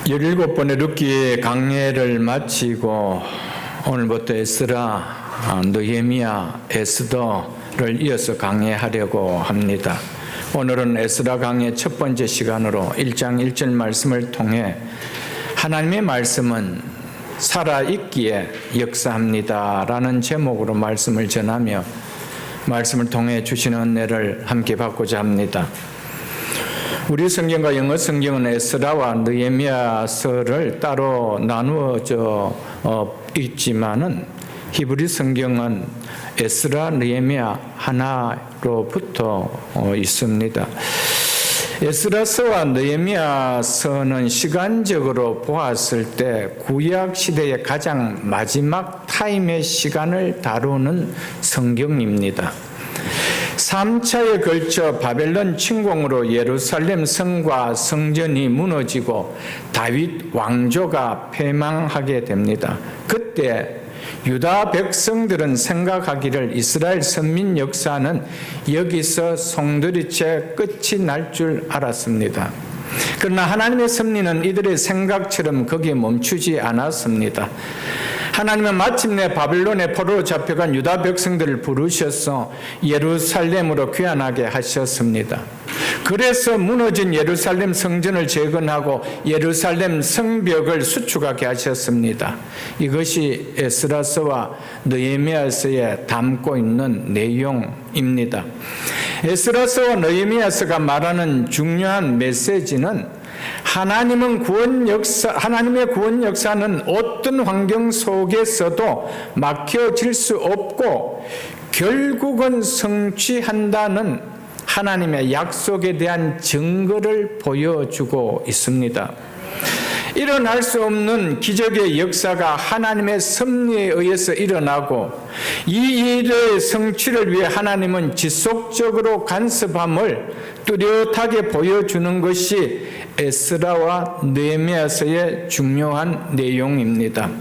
17번의 룻기 강해를 마치고 오늘부터 에스라, 느헤미야, 에스더를 이어서 강해하려고 합니다. 오늘은 에스라 강해 첫 번째 시간으로 1장 1절 말씀을 통해 하나님의 말씀은 살아있기에 역사합니다 라는 제목으로 말씀을 전하며 말씀을 통해 주시는 은혜를 함께 받고자 합니다. 우리 성경과 영어 성경은 에스라와 느헤미야서를 따로 나누어져 있지만은 히브리 성경은 에스라, 느헤미야 하나로부터 있습니다. 에스라서와 느헤미야서는 시간적으로 보았을 때 구약 시대의 가장 마지막 타임의 시간을 다루는 성경입니다. 3차에 걸쳐 바벨론 침공으로 예루살렘 성과 성전이 무너지고 다윗 왕조가 패망하게 됩니다. 그때 유다 백성들은 생각하기를 이스라엘 선민 역사는 여기서 송두리째 끝이 날 줄 알았습니다. 그러나 하나님의 섭리는 이들의 생각처럼 거기에 멈추지 않았습니다. 하나님은 마침내 바벨론의 포로로 잡혀간 유다 백성들을 부르셔서 예루살렘으로 귀환하게 하셨습니다. 그래서 무너진 예루살렘 성전을 재건하고 예루살렘 성벽을 수축하게 하셨습니다. 이것이 에스라서와 느헤미야서에 담고 있는 내용입니다. 에스라서와 느헤미야서가 말하는 중요한 메시지는 하나님의 구원 역사는 어떤 환경 속에서도 막혀질 수 없고 결국은 성취한다는 하나님의 약속에 대한 증거를 보여주고 있습니다. 일어날 수 없는 기적의 역사가 하나님의 섭리에 의해서 일어나고 이 일의 성취를 위해 하나님은 지속적으로 간섭함을 뚜렷하게 보여주는 것이 에스라와 느헤미야서의 중요한 내용입니다.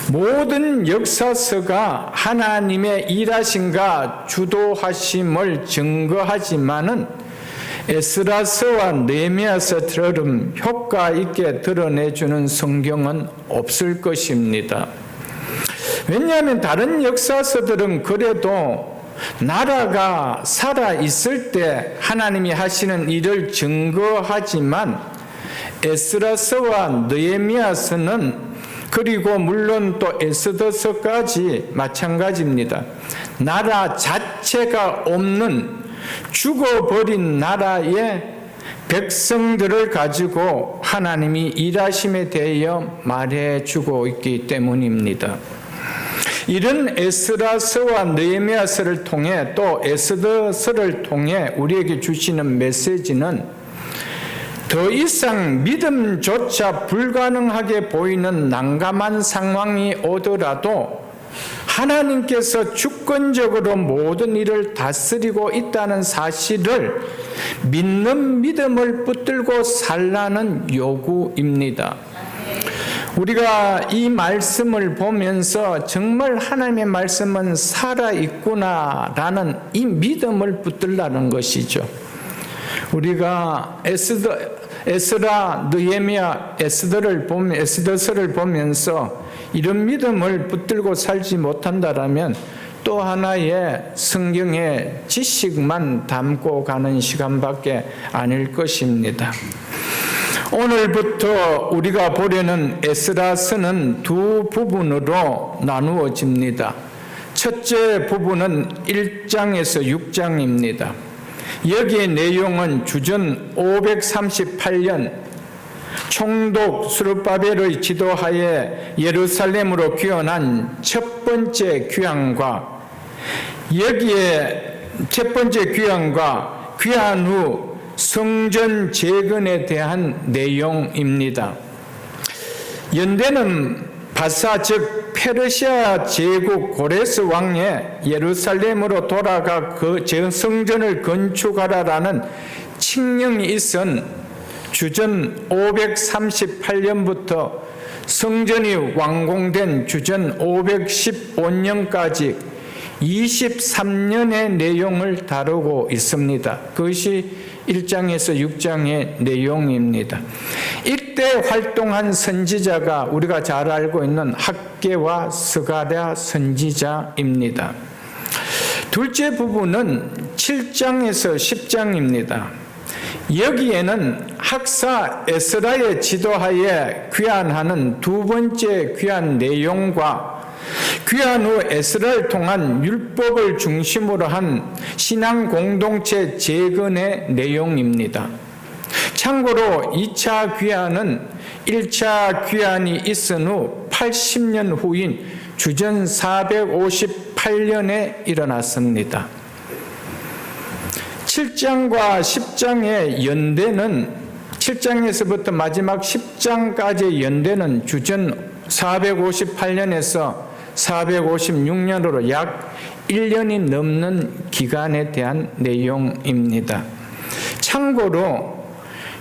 모든 역사서가 하나님의 일하심과 주도하심을 증거하지만은 에스라서와 느헤미야서처럼 효과 있게 드러내주는 성경은 없을 것입니다. 왜냐하면 다른 역사서들은 그래도 나라가 살아있을 때 하나님이 하시는 일을 증거하지만 에스라서와 느헤미야서는 그리고 물론 또 에스더서까지 마찬가지입니다. 나라 자체가 없는 죽어버린 나라의 백성들을 가지고 하나님이 일하심에 대하여 말해주고 있기 때문입니다. 이런 에스라서와 느헤미야서를 통해 또 에스더서를 통해 우리에게 주시는 메시지는 더 이상 믿음조차 불가능하게 보이는 난감한 상황이 오더라도 하나님께서 주권적으로 모든 일을 다스리고 있다는 사실을 믿는 믿음을 붙들고 살라는 요구입니다. 우리가 이 말씀을 보면서 정말 하나님의 말씀은 살아있구나라는 이 믿음을 붙들라는 것이죠. 우리가 에스라, 느헤미야, 에스더서를 보면서 이런 믿음을 붙들고 살지 못한다라면 또 하나의 성경의 지식만 담고 가는 시간밖에 아닐 것입니다. 오늘부터 우리가 보려는 에스라서는 두 부분으로 나누어집니다. 첫째 부분은 1장에서 6장입니다. 여기의 내용은 주전 538년 총독 스룹바벨의 지도하에 예루살렘으로 귀환한 첫 번째 귀환과 여기에 첫 번째 귀환과 귀환 후 성전 재건에 대한 내용입니다. 연대는 바사 즉 페르시아 제국 고레스 왕의 예루살렘으로 돌아가 그 성전을 건축하라라는 칙령이 있은 주전 538년부터 성전이 완공된 주전 515년까지 23년의 내용을 다루고 있습니다. 그것이 1장에서 6장의 내용입니다. 이때 활동한 선지자가 우리가 잘 알고 있는 학개와 스가랴 선지자입니다. 둘째 부분은 7장에서 10장입니다. 여기에는 학사 에스라의 지도하에 귀환하는 두 번째 귀환 내용과 귀환 후 에스라를 통한 율법을 중심으로 한 신앙 공동체 재건의 내용입니다. 참고로 2차 귀환은 1차 귀환이 있은 후 80년 후인 주전 458년에 일어났습니다. 7장과 10장의 연대는 7장에서부터 마지막 10장까지의 연대는 주전 458년에서 456년으로 약 1년이 넘는 기간에 대한 내용입니다. 참고로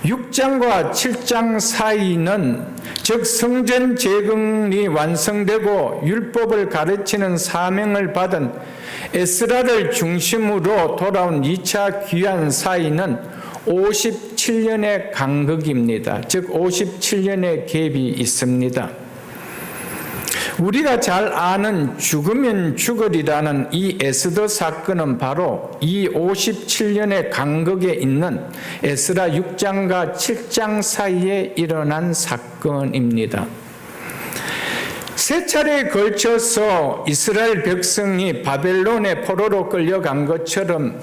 6장과 7장 사이는 즉 성전 재건이 완성되고 율법을 가르치는 사명을 받은 에스라를 중심으로 돌아온 2차 귀환 사이는 57년의 간극입니다. 즉 57년의 갭이 있습니다. 우리가 잘 아는 죽으면 죽으리라는 이 에스더 사건은 바로 이 57년의 간극에 있는 에스라 6장과 7장 사이에 일어난 사건입니다. 세 차례에 걸쳐서 이스라엘 백성이 바벨론의 포로로 끌려간 것처럼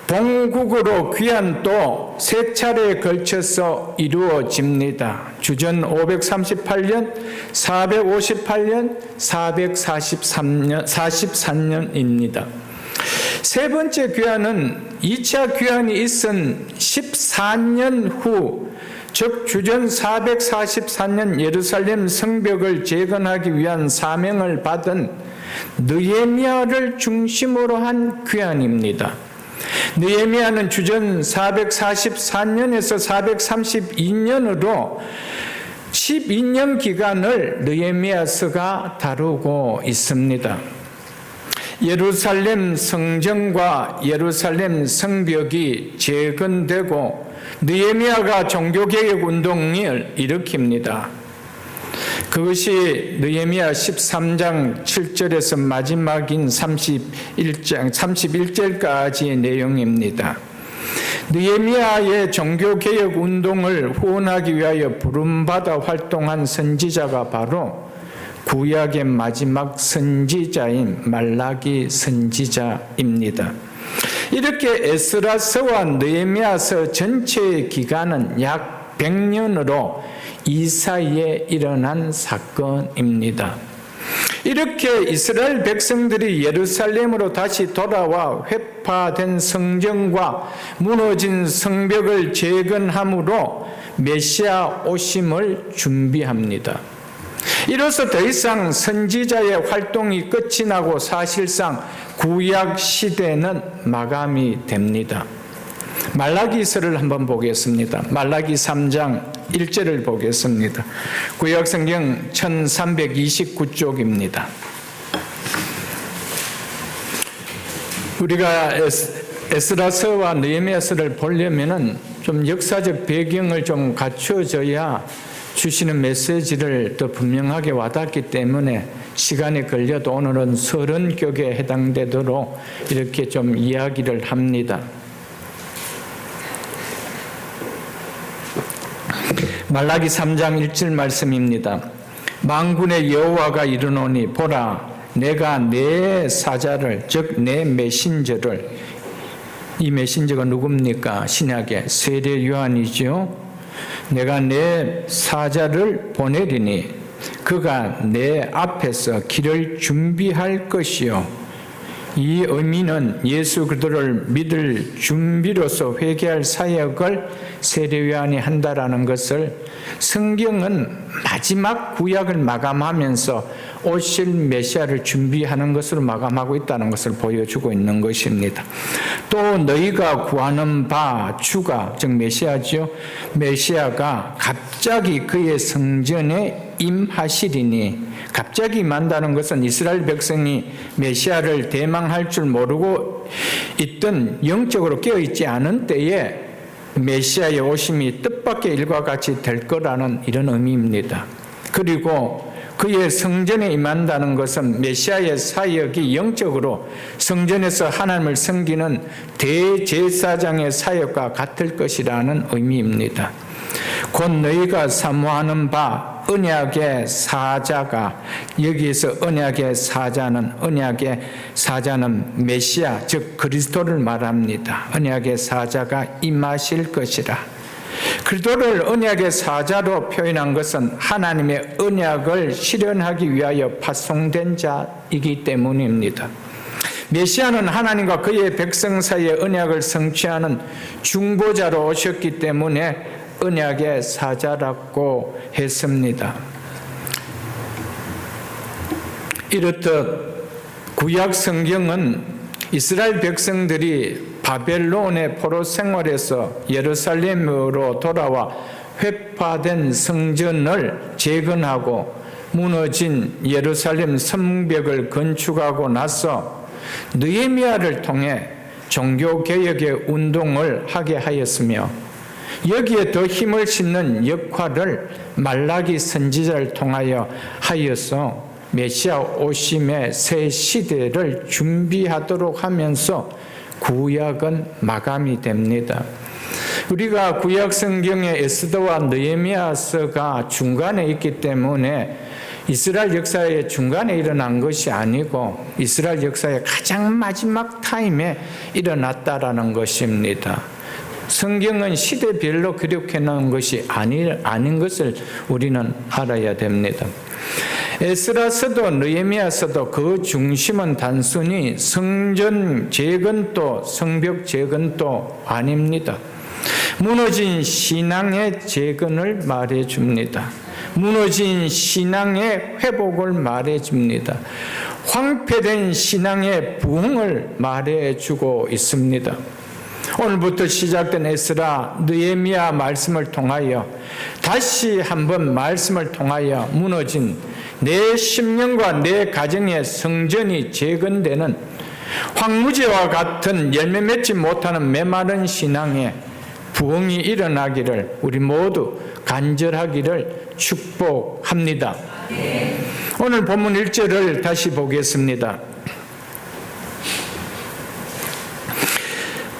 본국으로 귀환도 세 차례에 걸쳐서 이루어집니다. 주전 538년, 458년, 443년입니다. 세 번째 귀환은 2차 귀환이 있은 14년 후, 즉 주전 444년 예루살렘 성벽을 재건하기 위한 사명을 받은 느헤미야를 중심으로 한 귀환입니다. 느헤미야는 주전 444년에서 432년으로 12년 기간을 느헤미야서가 다루고 있습니다. 예루살렘 성전과 예루살렘 성벽이 재건되고 느헤미야가 종교개혁 운동을 일으킵니다. 그것이 느헤미야 13장 7절에서 마지막인 31절까지의 내용입니다. 느헤미야의 종교개혁 운동을 후원하기 위하여 부름받아 활동한 선지자가 바로 구약의 마지막 선지자인 말라기 선지자입니다. 이렇게 에스라서와 느헤미야서 전체의 기간은 약 100년으로 이 사이에 일어난 사건입니다. 이렇게 이스라엘 백성들이 예루살렘으로 다시 돌아와 회파된 성전과 무너진 성벽을 재건함으로 메시아 오심을 준비합니다. 이로써 더 이상 선지자의 활동이 끝이 나고 사실상 구약 시대는 마감이 됩니다. 말라기서를 한번 보겠습니다. 말라기 3장 1절을 보겠습니다. 구약성경 1329쪽입니다. 우리가 에스라서와 느헤미야서를 보려면은 좀 역사적 배경을 좀 갖춰져야 주시는 메시지를 더 분명하게 와닿기 때문에 시간이 걸려도 오늘은 30격에 해당되도록 이렇게 좀 이야기를 합니다. 말라기 3장 1절 말씀입니다. 만군의 여호와가 이르노니 보라 내가 내 사자를 즉 내 메신저를, 이 메신저가 누굽니까? 신약의 세례 요한이죠. 내가 내 사자를 보내리니 그가 내 앞에서 길을 준비할 것이요. 이 의미는 예수 그리스도를 믿을 준비로서 회개할 사역을 세례 요한이 한다라는 것을 성경은 마지막 구약을 마감하면서 오실 메시아를 준비하는 것으로 마감하고 있다는 것을 보여주고 있는 것입니다. 또 너희가 구하는 바 주가, 즉 메시아죠. 메시아가 갑자기 그의 성전에 임하시리니, 갑자기 임한다는 것은 이스라엘 백성이 메시아를 대망할 줄 모르고 있던 영적으로 깨어있지 않은 때에 메시아의 오심이 뜻밖의 일과 같이 될 거라는 이런 의미입니다. 그리고 그의 성전에 임한다는 것은 메시아의 사역이 영적으로 성전에서 하나님을 섬기는 대제사장의 사역과 같을 것이라는 의미입니다. 곧 너희가 사모하는 바 언약의 사자가, 여기에서 언약의 사자는 메시아 즉 그리스도를 말합니다. 언약의 사자가 임하실 것이라. 그리스도를 언약의 사자로 표현한 것은 하나님의 언약을 실현하기 위하여 파송된 자이기 때문입니다. 메시아는 하나님과 그의 백성 사이의 언약을 성취하는 중보자로 오셨기 때문에 언약의 사자라고 했습니다. 이렇듯 구약 성경은 이스라엘 백성들이 바벨론의 포로 생활에서 예루살렘으로 돌아와 회파된 성전을 재건하고 무너진 예루살렘 성벽을 건축하고 나서 느헤미야를 통해 종교개혁의 운동을 하게 하였으며 여기에 더 힘을 싣는 역할을 말라기 선지자를 통하여 하여서 메시아 오심의 새 시대를 준비하도록 하면서 구약은 마감이 됩니다. 우리가 구약 성경의 에스더와 느헤미야서가 중간에 있기 때문에 이스라엘 역사의 중간에 일어난 것이 아니고 이스라엘 역사의 가장 마지막 타임에 일어났다라는 것입니다. 성경은 시대별로 기록해 놓은 것이 아닌 것을 우리는 알아야 됩니다. 에스라서도 느헤미야서도 그 중심은 단순히 성전 재건도 성벽 재건도 아닙니다. 무너진 신앙의 재건을 말해줍니다. 무너진 신앙의 회복을 말해줍니다. 황폐된 신앙의 부흥을 말해주고 있습니다. 오늘부터 시작된 에스라, 느헤미야 말씀을 통하여 다시 한번 말씀을 통하여 무너진 내 심령과 내 가정의 성전이 재건되는 황무지와 같은 열매 맺지 못하는 메마른 신앙의 부흥이 일어나기를 우리 모두 간절하기를 축복합니다. 오늘 본문 1절을 다시 보겠습니다.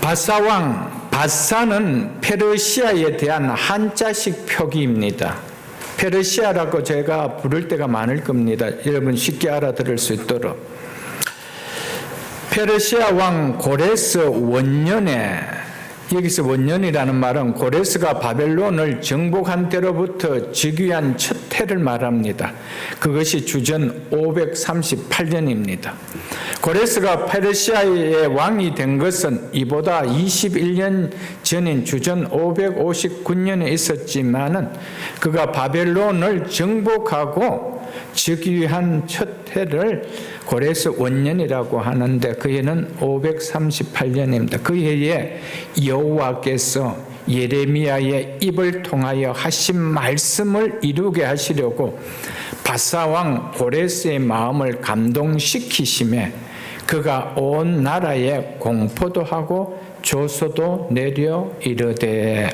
바사왕, 바사는 페르시아에 대한 한자식 표기입니다. 페르시아라고 제가 부를 때가 많을 겁니다. 여러분 쉽게 알아들을 수 있도록. 페르시아 왕 고레스 원년에, 여기서 원년이라는 말은 고레스가 바벨론을 정복한 때로부터 즉위한 첫 해를 말합니다. 그것이 주전 538년입니다. 고레스가 페르시아의 왕이 된 것은 이보다 21년 전인 주전 559년에 있었지만은 그가 바벨론을 정복하고 즉위한 첫 해를 고레스 원년이라고 하는데 그 해는 538년입니다. 그 해에 여호와께서 예레미야의 입을 통하여 하신 말씀을 이루게 하시려고 바사왕 고레스의 마음을 감동시키심에 그가 온 나라에 공포도 하고 조서도 내려 이르되,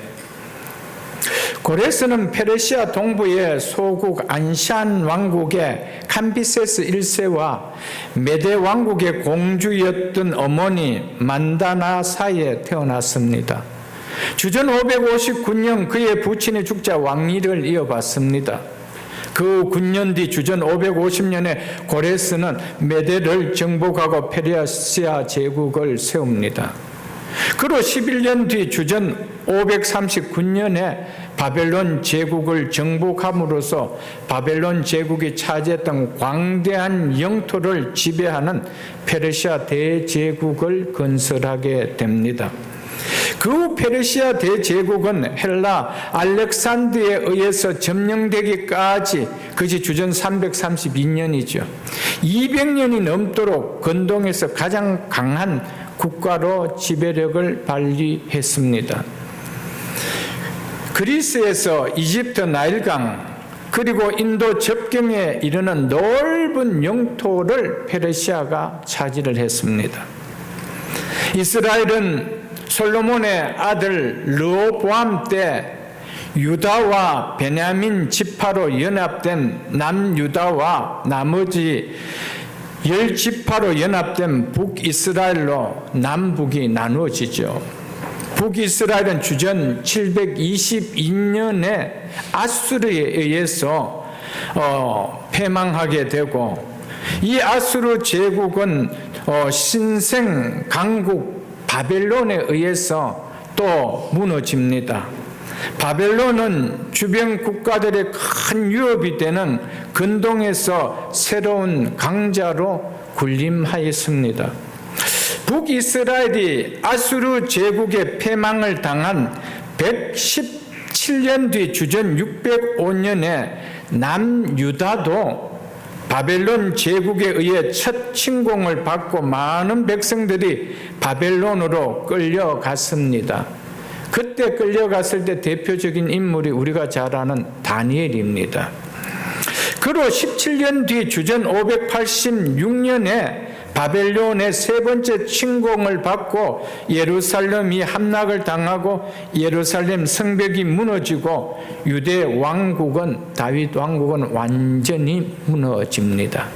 고레스는 페르시아 동부의 소국 안샨 왕국의 캄비세스 1세와 메데 왕국의 공주였던 어머니 만다나 사이에 태어났습니다. 주전 559년 그의 부친이 죽자 왕위를 이어받습니다. 그 9년 뒤 주전 550년에 고레스는 메데를 정복하고 페르시아 제국을 세웁니다. 그로 11년 뒤 주전 539년에 바벨론 제국을 정복함으로써 바벨론 제국이 차지했던 광대한 영토를 지배하는 페르시아 대제국을 건설하게 됩니다. 그 후 페르시아 대제국은 헬라 알렉산드에 의해서 점령되기까지 그것이 주전 332년이죠. 200년이 넘도록 근동에서 가장 강한 국가로 지배력을 발휘했습니다. 그리스에서 이집트 나일강 그리고 인도 접경에 이르는 넓은 영토를 페르시아가 차지를 했습니다. 이스라엘은 솔로몬의 아들 르호보암 때 유다와 베냐민 지파로 연합된 남유다와 나머지 10지파로 연합된 북이스라엘로 남북이 나누어지죠. 북이스라엘은 주전 722년에 아수르에 의해서 패망하게 되고, 이 아수르 제국은 신생 강국 바벨론에 의해서 또 무너집니다. 바벨론은 주변 국가들의 큰 유업이 되는 근동에서 새로운 강자로 군림하였습니다. 북이스라엘이 아수르 제국의 패망을 당한 117년 뒤 주전 605년에 남유다도 바벨론 제국에 의해 첫 침공을 받고 많은 백성들이 바벨론으로 끌려갔습니다. 그때 끌려갔을 때 대표적인 인물이 우리가 잘 아는 다니엘입니다. 그로 17년 뒤 주전 586년에 바벨론의 세 번째 침공을 받고 예루살렘이 함락을 당하고 예루살렘 성벽이 무너지고 유대 왕국은, 다윗 왕국은 완전히 무너집니다.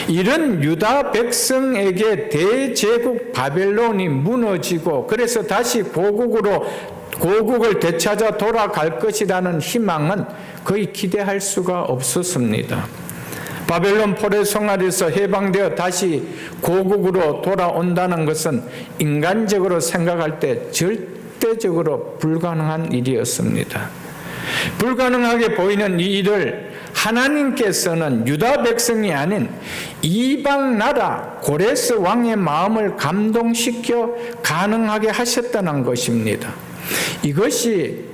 이런 유다 백성에게 대제국 바벨론이 무너지고 그래서 다시 고국을 되찾아 돌아갈 것이라는 희망은 거의 기대할 수가 없었습니다. 바벨론 포로 생활에서 해방되어 다시 고국으로 돌아온다는 것은 인간적으로 생각할 때 절대적으로 불가능한 일이었습니다. 불가능하게 보이는 이 일을 하나님께서는 유다 백성이 아닌 이방 나라 고레스 왕의 마음을 감동시켜 가능하게 하셨다는 것입니다. 이것이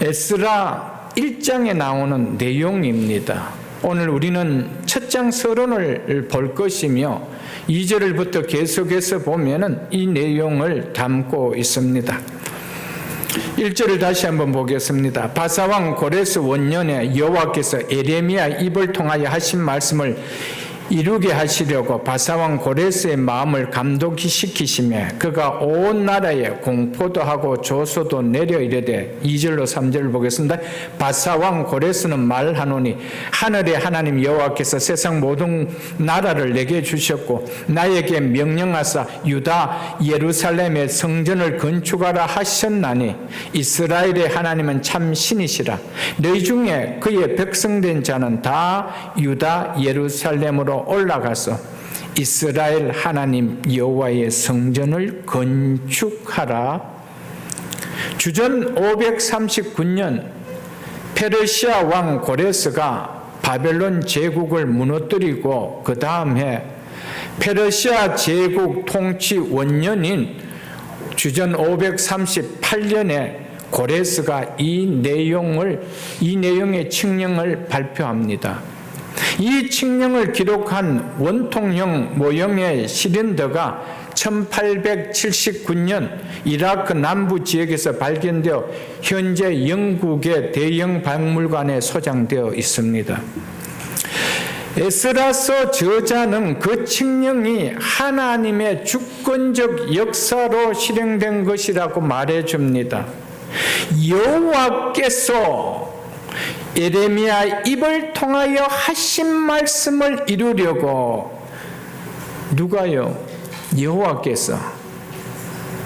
에스라 1장에 나오는 내용입니다. 오늘 우리는 첫 장 서론을 볼 것이며 2절부터 계속해서 보면은 이 내용을 담고 있습니다. 1절을 다시 한번 보겠습니다. 바사왕 고레스 원년에 여호와께서 에레미야 입을 통하여 하신 말씀을 이루게 하시려고 바사왕 고레스의 마음을 감동시키시며 그가 온 나라에 공포도 하고 조소도 내려 이르되 2절로 3절을 보겠습니다. 바사왕 고레스는 말하노니 하늘의 하나님 여호와께서 세상 모든 나라를 내게 주셨고 나에게 명령하사 유다 예루살렘의 성전을 건축하라 하셨나니 이스라엘의 하나님은 참 신이시라. 너희 중에 그의 백성된 자는 다 유다 예루살렘으로 올라가서 이스라엘 하나님 여호와의 성전을 건축하라. 주전 539년 페르시아 왕 고레스가 바벨론 제국을 무너뜨리고 그 다음에 페르시아 제국 통치 원년인 주전 538년에 고레스가 이 내용의 칙령을 발표합니다. 이 칙령을 기록한 원통형 모형의 실린더가 1879년 이라크 남부 지역에서 발견되어 현재 영국의 대형 박물관에 소장되어 있습니다. 에스라서 저자는 그 칙령이 하나님의 주권적 역사로 실행된 것이라고 말해줍니다. 여호와께서 에레미야 입을 통하여 하신 말씀을 이루려고 누가요? 여호와께서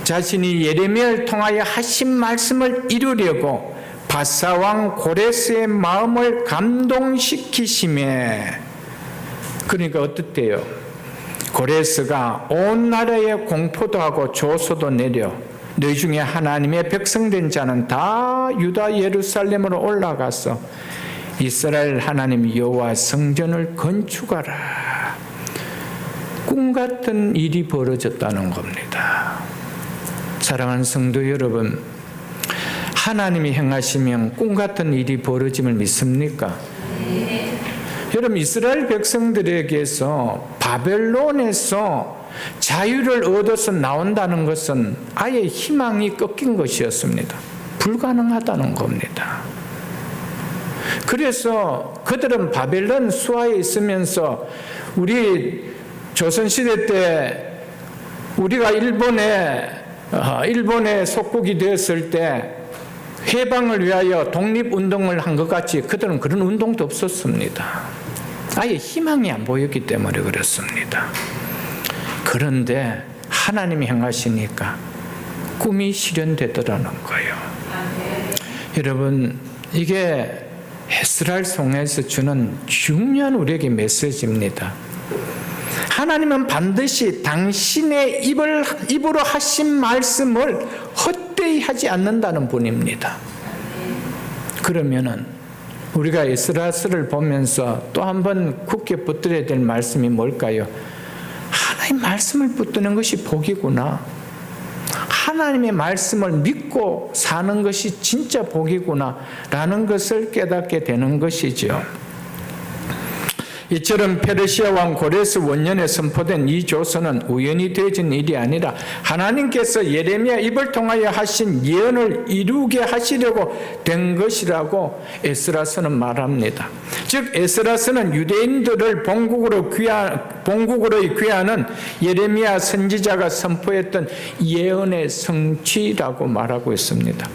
자신이 예레미야를 통하여 하신 말씀을 이루려고 바사왕 고레스의 마음을 감동시키시매 그러니까 어떻대요? 고레스가 온 나라에 공포도 하고 조소도 내려 너희 중에 하나님의 백성된 자는 다 유다 예루살렘으로 올라가서 이스라엘 하나님 여호와 성전을 건축하라. 꿈 같은 일이 벌어졌다는 겁니다. 사랑하는 성도 여러분, 하나님이 행하시면 꿈 같은 일이 벌어짐을 믿습니까? 네. 여러분, 이스라엘 백성들에게서 바벨론에서 자유를 얻어서 나온다는 것은 아예 희망이 꺾인 것이었습니다. 불가능하다는 겁니다. 그래서 그들은 바벨론 수하에 있으면서 우리 조선시대 때 우리가 일본에 일본에 속국이 되었을 때 해방을 위하여 독립운동을 한 것 같이 그들은 그런 운동도 없었습니다. 아예 희망이 안 보였기 때문에 그렇습니다. 그런데 하나님이 행하시니까 꿈이 실현되더라는 거예요. 여러분, 이게 에스라를 통해서 주는 중요한 우리에게 메시지입니다. 하나님은 반드시 당신의 입으로 하신 말씀을 헛되이 하지 않는다는 분입니다. 그러면은 우리가 에스라서를 보면서 또 한 번 굳게 붙들어야 될 말씀이 뭘까요? 하나님의 말씀을 붙드는 것이 복이구나. 하나님의 말씀을 믿고 사는 것이 진짜 복이구나 라는 것을 깨닫게 되는 것이죠. 이처럼 페르시아 왕 고레스 원년에 선포된 이 조서는 우연히 되어진 일이 아니라 하나님께서 예레미야 입을 통하여 하신 예언을 이루게 하시려고 된 것이라고 에스라서는 말합니다. 즉 에스라서는 유대인들을 본국으로 귀하는 예레미야 선지자가 선포했던 예언의 성취라고 말하고 있습니다.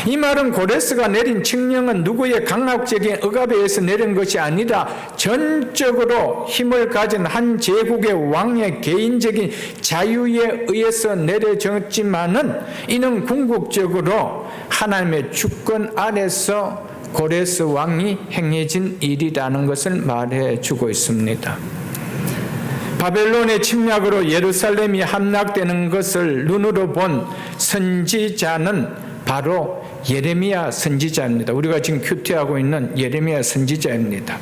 이 말은 고레스가 내린 칙령은 누구의 강압적인 억압에 의해서 내린 것이 아니라 전적으로 힘을 가진 한 제국의 왕의 개인적인 자유에 의해서 내려졌지만은 이는 궁극적으로 하나님의 주권 아래서 고레스 왕이 행해진 일이라는 것을 말해주고 있습니다. 바벨론의 침략으로 예루살렘이 함락되는 것을 눈으로 본 선지자는 바로 예레미야 선지자입니다. 우리가 지금 큐티하고 있는 예레미야 선지자입니다.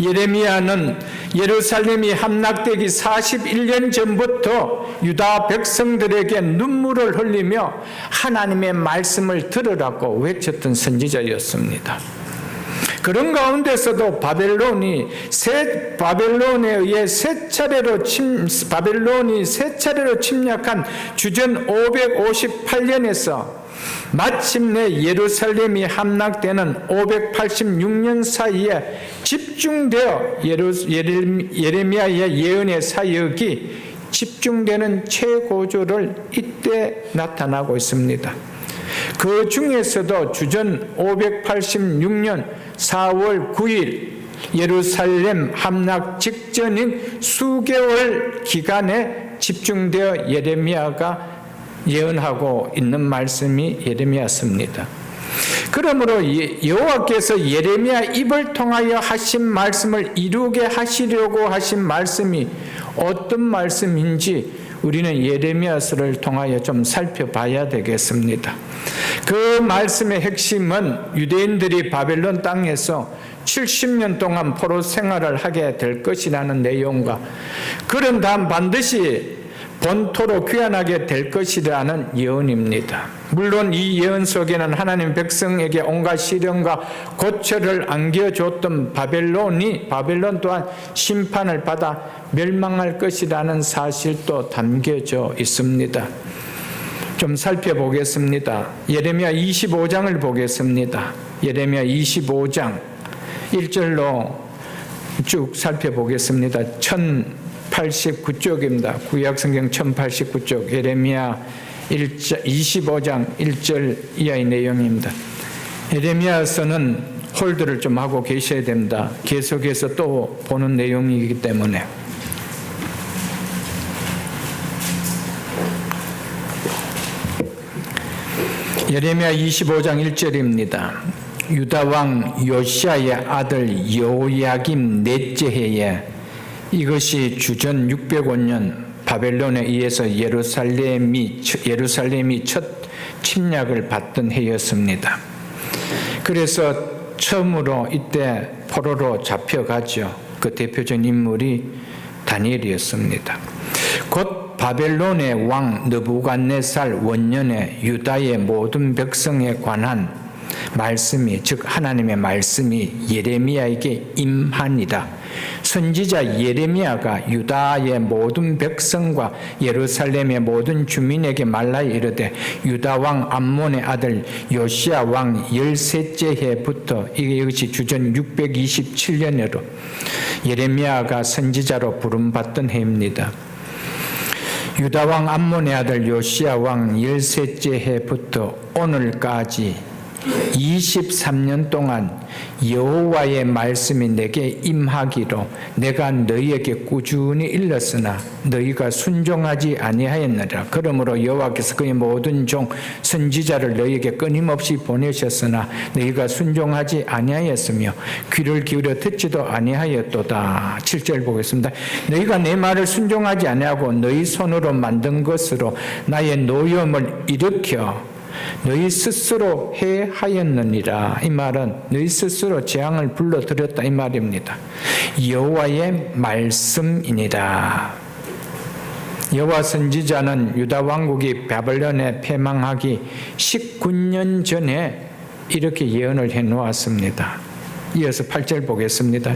예레미야는 예루살렘이 함락되기 41년 전부터 유다 백성들에게 눈물을 흘리며 하나님의 말씀을 들으라고 외쳤던 선지자였습니다. 그런 가운데서도 바벨론에 의해 바벨론이 세 차례로 침략한 주전 558년에서 마침내 예루살렘이 함락되는 586년 사이에 집중되어 예레미야의 예언의 사역이 집중되는 최고조를 이때 나타나고 있습니다. 그 중에서도 주전 586년 4월 9일 예루살렘 함락 직전인 수개월 기간에 집중되어 예레미야가 예언하고 있는 말씀이 예레미야서입니다. 그러므로 여호와께서 예레미야 입을 통하여 하신 말씀을 이루게 하시려고 하신 말씀이 어떤 말씀인지 우리는 예레미야서를 통하여 좀 살펴봐야 되겠습니다. 그 말씀의 핵심은 유대인들이 바벨론 땅에서 70년 동안 포로 생활을 하게 될 것이라는 내용과 그런 다음 반드시 본토로 귀환하게 될 것이라는 예언입니다. 물론 이 예언 속에는 하나님 백성에게 온갖 시련과 고초를 안겨줬던 바벨론 또한 심판을 받아 멸망할 것이라는 사실도 담겨져 있습니다. 좀 살펴보겠습니다. 예레미야 25장을 보겠습니다. 예레미야 25장 1절로 쭉 살펴보겠습니다. 1089쪽입니다. 구약성경 1089쪽 예레미야 25장 1절 이하의 내용입니다. 예레미야서는 홀드를 좀 하고 계셔야 됩니다. 계속해서 또 보는 내용이기 때문에. 예레미야 25장 1절입니다. 유다 왕 요시야의 아들 여호야김 넷째 해에 이것이 주전 605년 바벨론에 의해서 예루살렘이 첫 침략을 받던 해였습니다. 그래서 처음으로 이때 포로로 잡혀가죠. 그 대표적인 인물이 다니엘이었습니다. 곧 바벨론의 왕 느부갓네살 원년에 유다의 모든 백성에 관한 말씀이, 즉 하나님의 말씀이 예레미야에게 임하니라. 선지자 예레미야가 유다의 모든 백성과 예루살렘의 모든 주민에게 말라 이르되 유다 왕 암몬의 아들 요시야 왕 13째 해부터 이것이 주전 627년으로 예레미야가 선지자로 부름받던 해입니다. 유다 왕 암몬의 아들 요시야 왕 13째 해부터 오늘까지 23년 동안 여호와의 말씀이 내게 임하기로 내가 너희에게 꾸준히 일렀으나 너희가 순종하지 아니하였느니라. 그러므로 여호와께서 그의 모든 종 선지자를 너희에게 끊임없이 보내셨으나 너희가 순종하지 아니하였으며 귀를 기울여 듣지도 아니하였도다. 7절 보겠습니다. 너희가 내 말을 순종하지 아니하고 너희 손으로 만든 것으로 나의 노염을 일으켜 너희 스스로 해하였느니라. 이 말은 너희 스스로 재앙을 불러들였다 이 말입니다. 여호와의 말씀이니라. 여호와 선지자는 유다 왕국이 바벨론에 패망하기 19년 전에 이렇게 예언을 해놓았습니다. 이어서 8절 보겠습니다.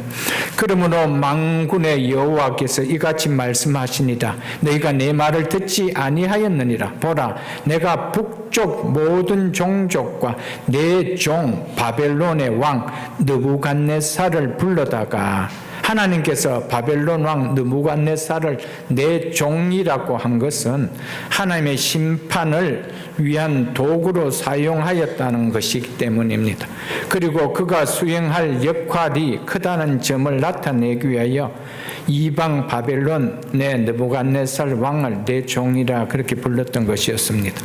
그러므로 만군의 여호와께서 이같이 말씀하시니라. 너희가 내 말을 듣지 아니하였느니라. 보라, 내가 북쪽 모든 종족과 내 종 바벨론의 왕 느부갓네살을 불러다가, 하나님께서 바벨론 왕 느부갓네살을 내 종이라고 한 것은 하나님의 심판을 위한 도구로 사용하였다는 것이기 때문입니다. 그리고 그가 수행할 역할이 크다는 점을 나타내기 위하여 이방 바벨론의 느부갓네살 왕을 내 종이라 그렇게 불렀던 것이었습니다.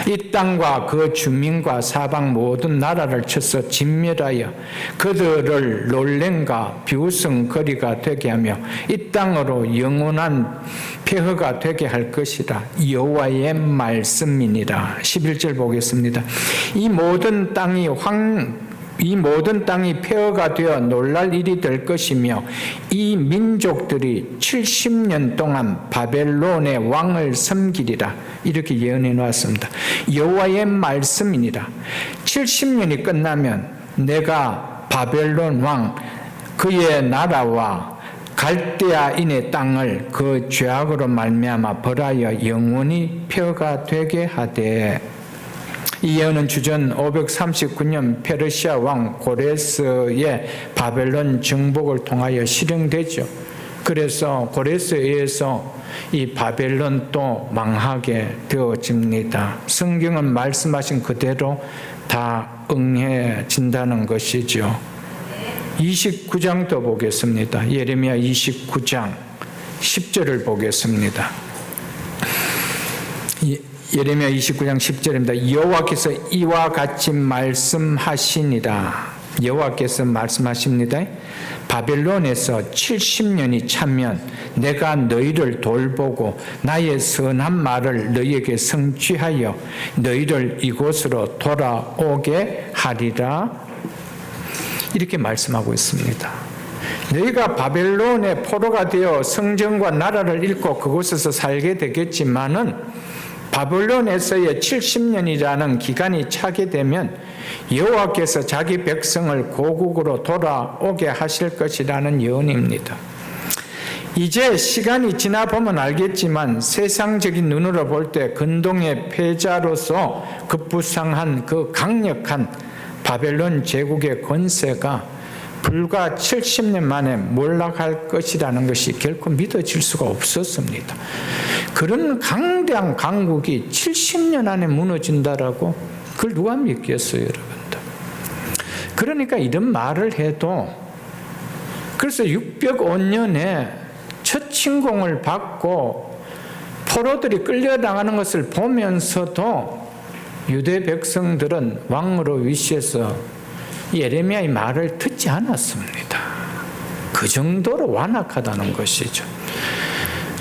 이 땅과 그 주민과 사방 모든 나라를 쳐서 진멸하여 그들을 놀랭과 비웃음거리가 되게 하며 이 땅으로 영원한 폐허가 되게 할 것이라. 여호와의 말씀이니라. 11절 보겠습니다. 이 모든 땅이 폐허가 되어 놀랄 일이 될 것이며 이 민족들이 70년 동안 바벨론의 왕을 섬기리라. 이렇게 예언해 놓았습니다. 여호와의 말씀이니라. 70년이 끝나면 내가 바벨론 왕 그의 나라와 갈대아인의 땅을 그 죄악으로 말미암아 벌하여 영원히 폐허가 되게 하되, 이 예언은 주전 539년 페르시아 왕 고레스의 바벨론 정복을 통하여 실행되죠. 그래서 고레스에 의해서 이 바벨론도 망하게 되어집니다. 성경은 말씀하신 그대로 다 응해진다는 것이죠. 29장도 보겠습니다. 예레미야 29장 10절을 보겠습니다. 예레미야 29장 10절입니다. 여호와께서 이와 같이 말씀하시니라. 여호와께서 말씀하십니다. 바벨론에서 70년이 차면 내가 너희를 돌보고 나의 선한 말을 너희에게 성취하여 너희를 이곳으로 돌아오게 하리라. 이렇게 말씀하고 있습니다. 너희가 바벨론의 포로가 되어 성전과 나라를 잃고 그곳에서 살게 되겠지만은 바벨론에서의 70년이라는 기간이 차게 되면 여호와께서 자기 백성을 고국으로 돌아오게 하실 것이라는 예언입니다. 이제 시간이 지나 보면 알겠지만 세상적인 눈으로 볼 때 근동의 패자로서 급부상한 그 강력한 바벨론 제국의 권세가 불과 70년 만에 몰락할 것이라는 것이 결코 믿어질 수가 없었습니다. 그런 강대한 강국이 70년 안에 무너진다라고 그걸 누가 믿겠어요, 여러분들? 그러니까 이런 말을 해도, 그래서 605년에 첫 침공을 받고 포로들이 끌려나가는 것을 보면서도 유대 백성들은 왕으로 위시해서 예레미야의 말을 듣지 않았습니다. 그 정도로 완악하다는 것이죠.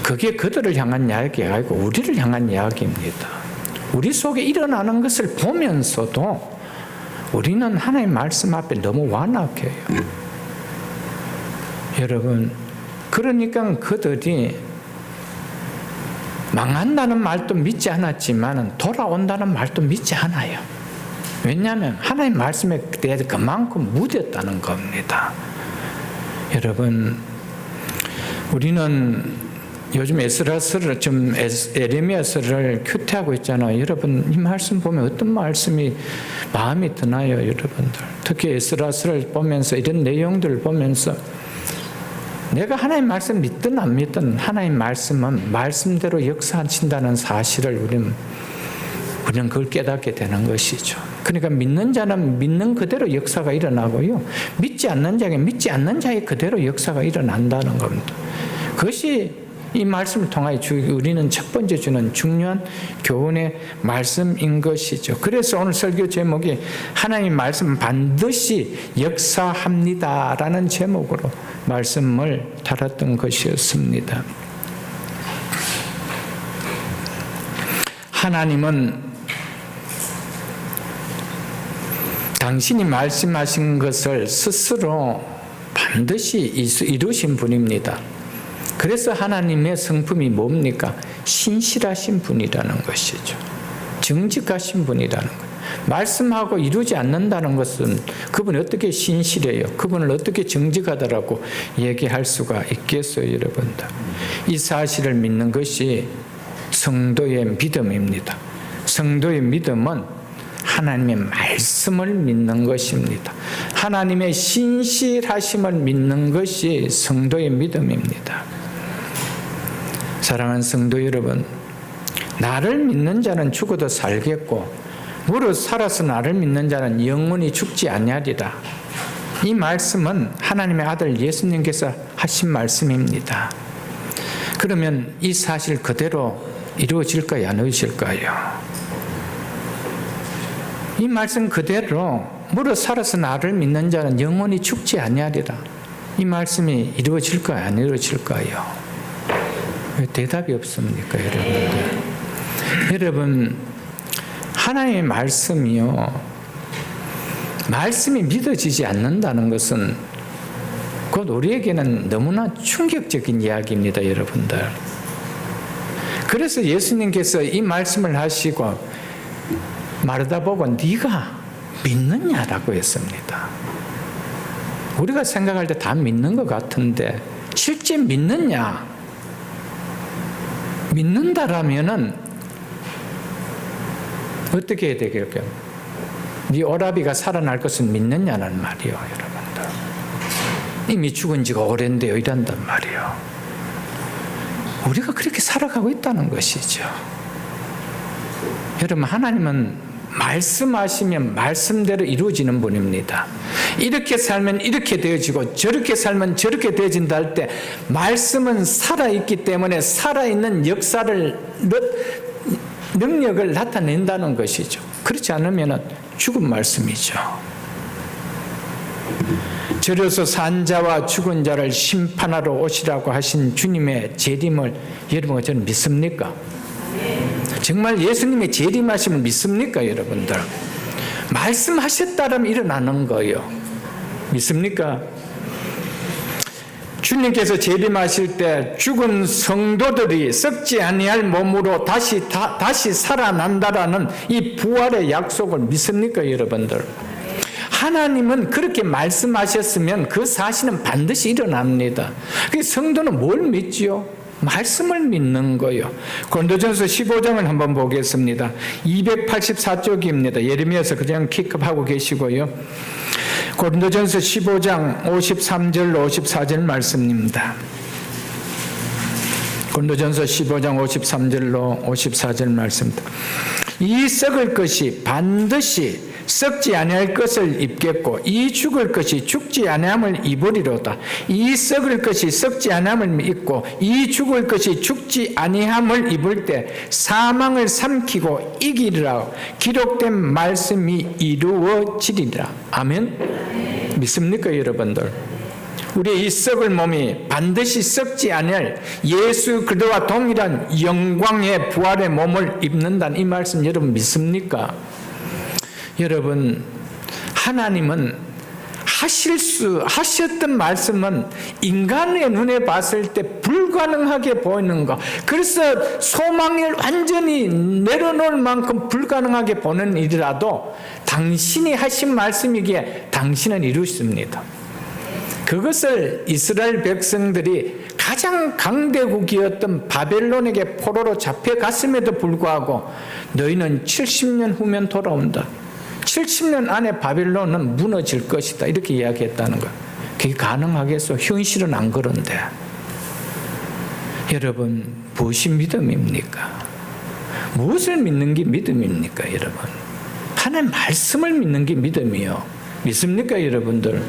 그게 그들을 향한 이야기가 아니고 우리를 향한 이야기입니다. 우리 속에 일어나는 것을 보면서도 우리는 하나님의 말씀 앞에 너무 완악해요. 여러분, 그러니까 그들이 망한다는 말도 믿지 않았지만 돌아온다는 말도 믿지 않아요. 왜냐하면 하나님 말씀에 대해서 그만큼 무뎠다는 겁니다. 여러분, 우리는 요즘 에스라서를 좀 에레미야서를 큐티하고 있잖아요. 여러분, 이 말씀 보면 어떤 말씀이 마음이 드나요, 여러분들? 특히 에스라서를 보면서 이런 내용들을 보면서 내가 하나님 말씀 믿든 안 믿든 하나님 말씀은 말씀대로 역사하신다는 사실을 우리는 그걸 깨닫게 되는 것이죠. 그러니까 믿는 자는 믿는 그대로 역사가 일어나고요. 믿지 않는 자에게 믿지 않는 자의 그대로 역사가 일어난다는 겁니다. 그것이 이 말씀을 통하여 우리는 첫 번째 주는 중요한 교훈의 말씀인 것이죠. 그래서 오늘 설교 제목이 하나님 말씀 반드시 역사합니다라는 제목으로 말씀을 달았던 것이었습니다. 하나님은 당신이 말씀하신 것을 스스로 반드시 이루신 분입니다. 그래서 하나님의 성품이 뭡니까? 신실하신 분이라는 것이죠. 정직하신 분이라는 것. 말씀하고 이루지 않는다는 것은 그분이 어떻게 신실해요? 그분을 어떻게 정직하다라고 얘기할 수가 있겠어요, 여러분들? 이 사실을 믿는 것이 성도의 믿음입니다. 성도의 믿음은 하나님의 말씀을 믿는 것입니다. 하나님의 신실하심을 믿는 것이 성도의 믿음입니다. 사랑하는 성도 여러분, 나를 믿는 자는 죽어도 살겠고 무릇 살아서 나를 믿는 자는 영원히 죽지 아니하리라. 이 말씀은 하나님의 아들 예수님께서 하신 말씀입니다. 그러면 이 사실 그대로 이루어질까요? 안 이루어질까요? 이 말씀 그대로 무릇 살아서 나를 믿는 자는 영원히 죽지 아니하리라. 이 말씀이 이루어질까요? 안 이루어질까요? 왜 대답이 없습니까, 여러분들? 여러분, 하나님의 말씀이요, 말씀이 믿어지지 않는다는 것은 곧 우리에게는 너무나 충격적인 이야기입니다, 여러분들. 그래서 예수님께서 이 말씀을 하시고 마르다 보고 네가 믿느냐라고 했습니다. 우리가 생각할 때 다 믿는 것 같은데 실제 믿느냐? 믿는다라면은 어떻게 해야 되겠어요? 네 오라비가 살아날 것을 믿느냐는 말이요, 여러분들. 이미 죽은 지가 오랜데요, 이란단 말이요. 우리가 그렇게 살아가고 있다는 것이죠. 여러분, 하나님은 말씀하시면 말씀대로 이루어지는 분입니다. 이렇게 살면 이렇게 되어지고 저렇게 살면 저렇게 되어진다 할 때 말씀은 살아있기 때문에 살아있는 역사를 능력을 나타낸다는 것이죠. 그렇지 않으면 죽은 말씀이죠. 절여서 산 자와 죽은 자를 심판하러 오시라고 하신 주님의 재림을 여러분과 저는 믿습니까? 정말 예수님의 재림하심을 믿습니까, 여러분들? 말씀하셨다면 일어나는 거예요. 믿습니까? 주님께서 재림하실 때 죽은 성도들이 썩지 아니할 몸으로 다시 살아난다라는 이 부활의 약속을 믿습니까, 여러분들? 하나님은 그렇게 말씀하셨으면 그 사실은 반드시 일어납니다. 성도는 뭘 믿지요? 말씀을 믿는 거예요. 고린도전서 15장을 한번 보겠습니다. 284쪽입니다. 예레미야서 그냥 킥업하고 계시고요. 고린도전서 15장 53절 54절 말씀입니다. 고린도전서 15장 53절로 54절 말씀입니다. 이 썩을 것이 반드시 썩지 아니할 것을 입겠고 이 죽을 것이 죽지 아니함을 입으리로다. 이 썩을 것이 썩지 아니함을 입고 이 죽을 것이 죽지 아니함을 입을 때 사망을 삼키고 이기리라. 기록된 말씀이 이루어지리라. 아멘. 믿습니까, 여러분들? 우리의 이 썩을 몸이 반드시 썩지 아니할 예수 그리스도와 동일한 영광의 부활의 몸을 입는다는 이 말씀 여러분 믿습니까? 여러분, 하나님은 하셨던 말씀은 인간의 눈에 봤을 때 불가능하게 보이는 것. 그래서 소망을 완전히 내려놓을 만큼 불가능하게 보는 일이라도 당신이 하신 말씀이기에 당신은 이루십니다. 그것을 이스라엘 백성들이 가장 강대국이었던 바벨론에게 포로로 잡혀갔음에도 불구하고 너희는 70년 후면 돌아온다. 70년 안에 바벨론은 무너질 것이다. 이렇게 이야기했다는 거예요. 그게 가능하겠어? 현실은 안 그런데. 여러분, 무엇이 믿음입니까? 무엇을 믿는 게 믿음입니까, 여러분? 하나님 말씀을 믿는 게 믿음이요. 믿습니까, 여러분들?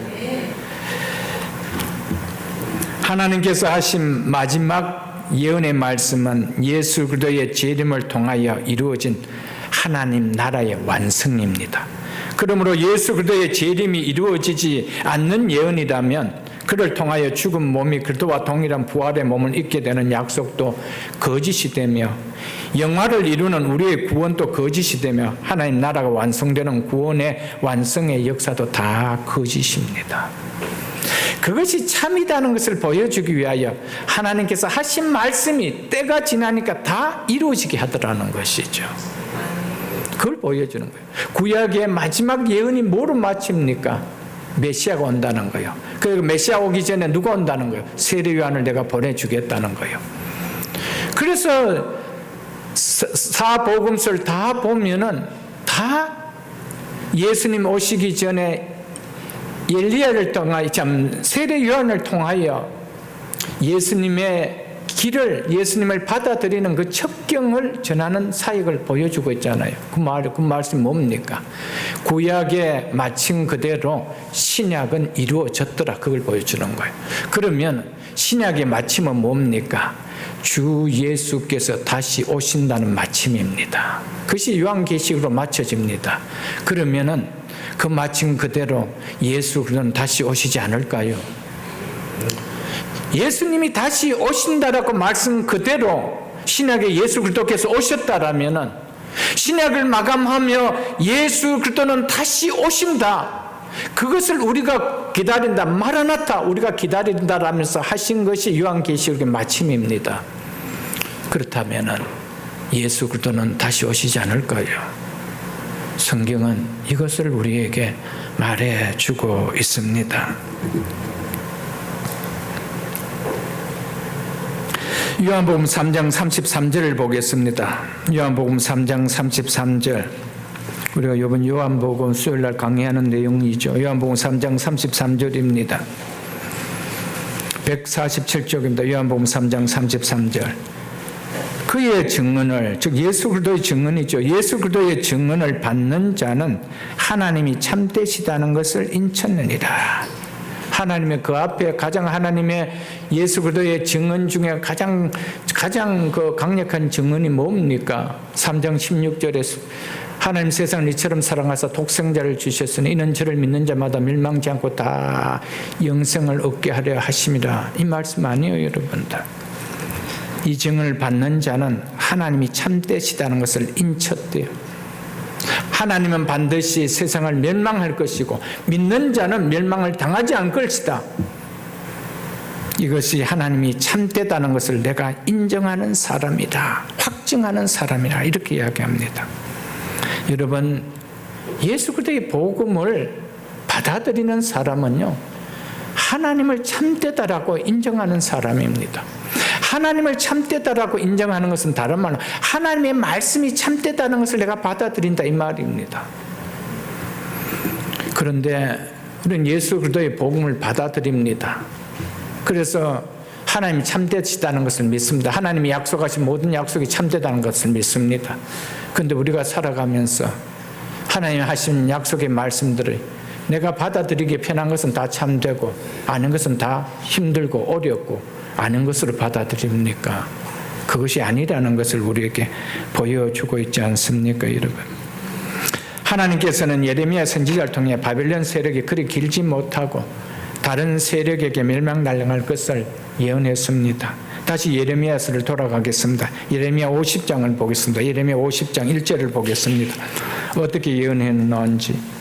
하나님께서 하신 마지막 예언의 말씀은 예수 그리스도의 재림을 통하여 이루어진 하나님 나라의 완성입니다. 그러므로 예수 그리스도의 재림이 이루어지지 않는 예언이라면 그를 통하여 죽은 몸이 그리스도와 동일한 부활의 몸을 입게 되는 약속도 거짓이 되며 영화를 이루는 우리의 구원도 거짓이 되며 하나님 나라가 완성되는 구원의 완성의 역사도 다 거짓입니다. 그것이 참이다는 것을 보여주기 위하여 하나님께서 하신 말씀이 때가 지나니까 다 이루어지게 하더라는 것이죠. 그걸 보여주는 거예요. 구약의 마지막 예언이 뭐로 마칩니까? 메시아가 온다는 거예요. 그리고 메시아 오기 전에 누가 온다는 거예요? 세례 요한을 내가 보내주겠다는 거예요. 그래서 사복음서를 다 보면은 다 예수님 오시기 전에 엘리야를 통하여 세례 요한을 통하여 예수님의 길을 예수님을 받아들이는 그 첩경을 전하는 사역을 보여주고 있잖아요. 그 말씀이 뭡니까? 구약에 마친 그대로 신약은 이루어졌더라. 그걸 보여주는 거예요. 그러면 신약의 마침은 뭡니까? 주 예수께서 다시 오신다는 마침입니다. 그것이 요한계시록으로 맞춰집니다. 그러면은 그 마침 그대로 예수 그리스도는 다시 오시지 않을까요? 예수님이 다시 오신다라고 말씀 그대로 신약에 예수 그리스도께서 오셨다라면은 신약을 마감하며 예수 그리스도는 다시 오신다. 그것을 우리가 기다린다. 마라나타 우리가 기다린다라면서 하신 것이 요한계시록의 마침입니다. 그렇다면은 예수 그리스도는 다시 오시지 않을까요? 성경은 이것을 우리에게 말해주고 있습니다. 요한복음 3장 33절을 보겠습니다. 요한복음 3장 33절. 우리가 이번 요한복음 수요일날 강의하는 내용이죠. 요한복음 3장 33절입니다. 147쪽입니다. 요한복음 3장 33절. 그의 증언을, 즉 예수 그리스도의 증언이죠. 예수 그리스도의 증언을 받는 자는 하나님이 참되시다는 것을 인쳤느니라. 하나님의 그 앞에 가장 하나님의 예수 그리스도의 증언 중에 가장 그 강력한 증언이 뭡니까? 3장 16절에 하나님 세상을 이처럼 사랑하사 독생자를 주셨으니 이는 저를 믿는 자마다 멸망지 않고 다 영생을 얻게 하려 하심이라. 이 말씀 아니에요, 여러분들. 이 증언을 받는 자는 하나님이 참되시다는 것을 인쳤대요. 하나님은 반드시 세상을 멸망할 것이고 믿는 자는 멸망을 당하지 않을 것이다. 이것이 하나님이 참되다는 것을 내가 인정하는 사람이다. 확증하는 사람이라 이렇게 이야기합니다. 여러분, 예수 그리스도의 복음을 받아들이는 사람은요, 하나님을 참되다라고 인정하는 사람입니다. 하나님을 참되다라고 인정하는 것은 다른 말로 하나님의 말씀이 참되다는 것을 내가 받아들인다 이 말입니다. 그런데 우리는 예수 그리스도의 복음을 받아들입니다. 그래서 하나님이 참되시다는 것을 믿습니다. 하나님이 약속하신 모든 약속이 참되다는 것을 믿습니다. 그런데 우리가 살아가면서 하나님이 하신 약속의 말씀들을 내가 받아들이기 편한 것은 다 참되고 아는 것은 다 힘들고 어렵고 아는 것으로 받아들입니까? 그것이 아니라는 것을 우리에게 보여주고 있지 않습니까, 여러분? 하나님께서는 예레미야 선지자를 통해 바벨론 세력이 그리 길지 못하고 다른 세력에게 멸망당할 것을 예언했습니다. 다시 예레미야서를 돌아가겠습니다. 예레미야 50장을 보겠습니다. 예레미야 50장 1절을 보겠습니다. 어떻게 예언했는지.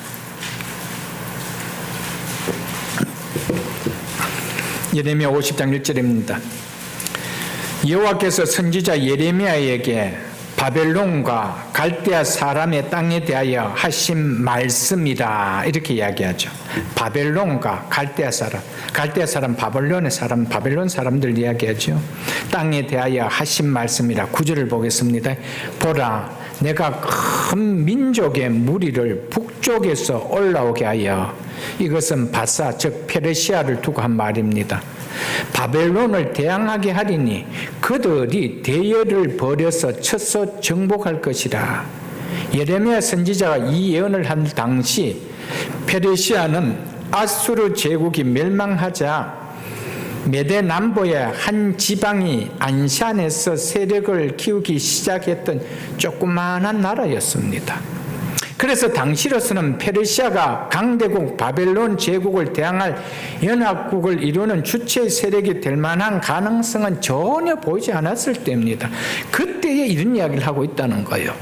예레미야 50장 1절입니다. 여호와께서 선지자 예레미야에게 바벨론과 갈대아 사람의 땅에 대하여 하신 말씀이라 이렇게 이야기하죠. 바벨론과 갈대아 사람 바벨론의 사람, 바벨론 사람들 이야기하죠. 땅에 대하여 하신 말씀이라. 9절을 보겠습니다. 보라, 내가 큰 민족의 무리를 북쪽에서 올라오게 하여 이것은 바사 즉 페르시아를 두고 한 말입니다. 바벨론을 대항하게 하리니 그들이 대열을 벌여서 쳐서 정복할 것이라. 예레미야 선지자가 이 예언을 한 당시 페르시아는 아수르 제국이 멸망하자 메대 남부의 한 지방이 안샨에서 세력을 키우기 시작했던 조그마한 나라였습니다. 그래서 당시로서는 페르시아가 강대국 바벨론 제국을 대항할 연합국을 이루는 주체 세력이 될 만한 가능성은 전혀 보이지 않았을 때입니다. 그때에 이런 이야기를 하고 있다는 거예요.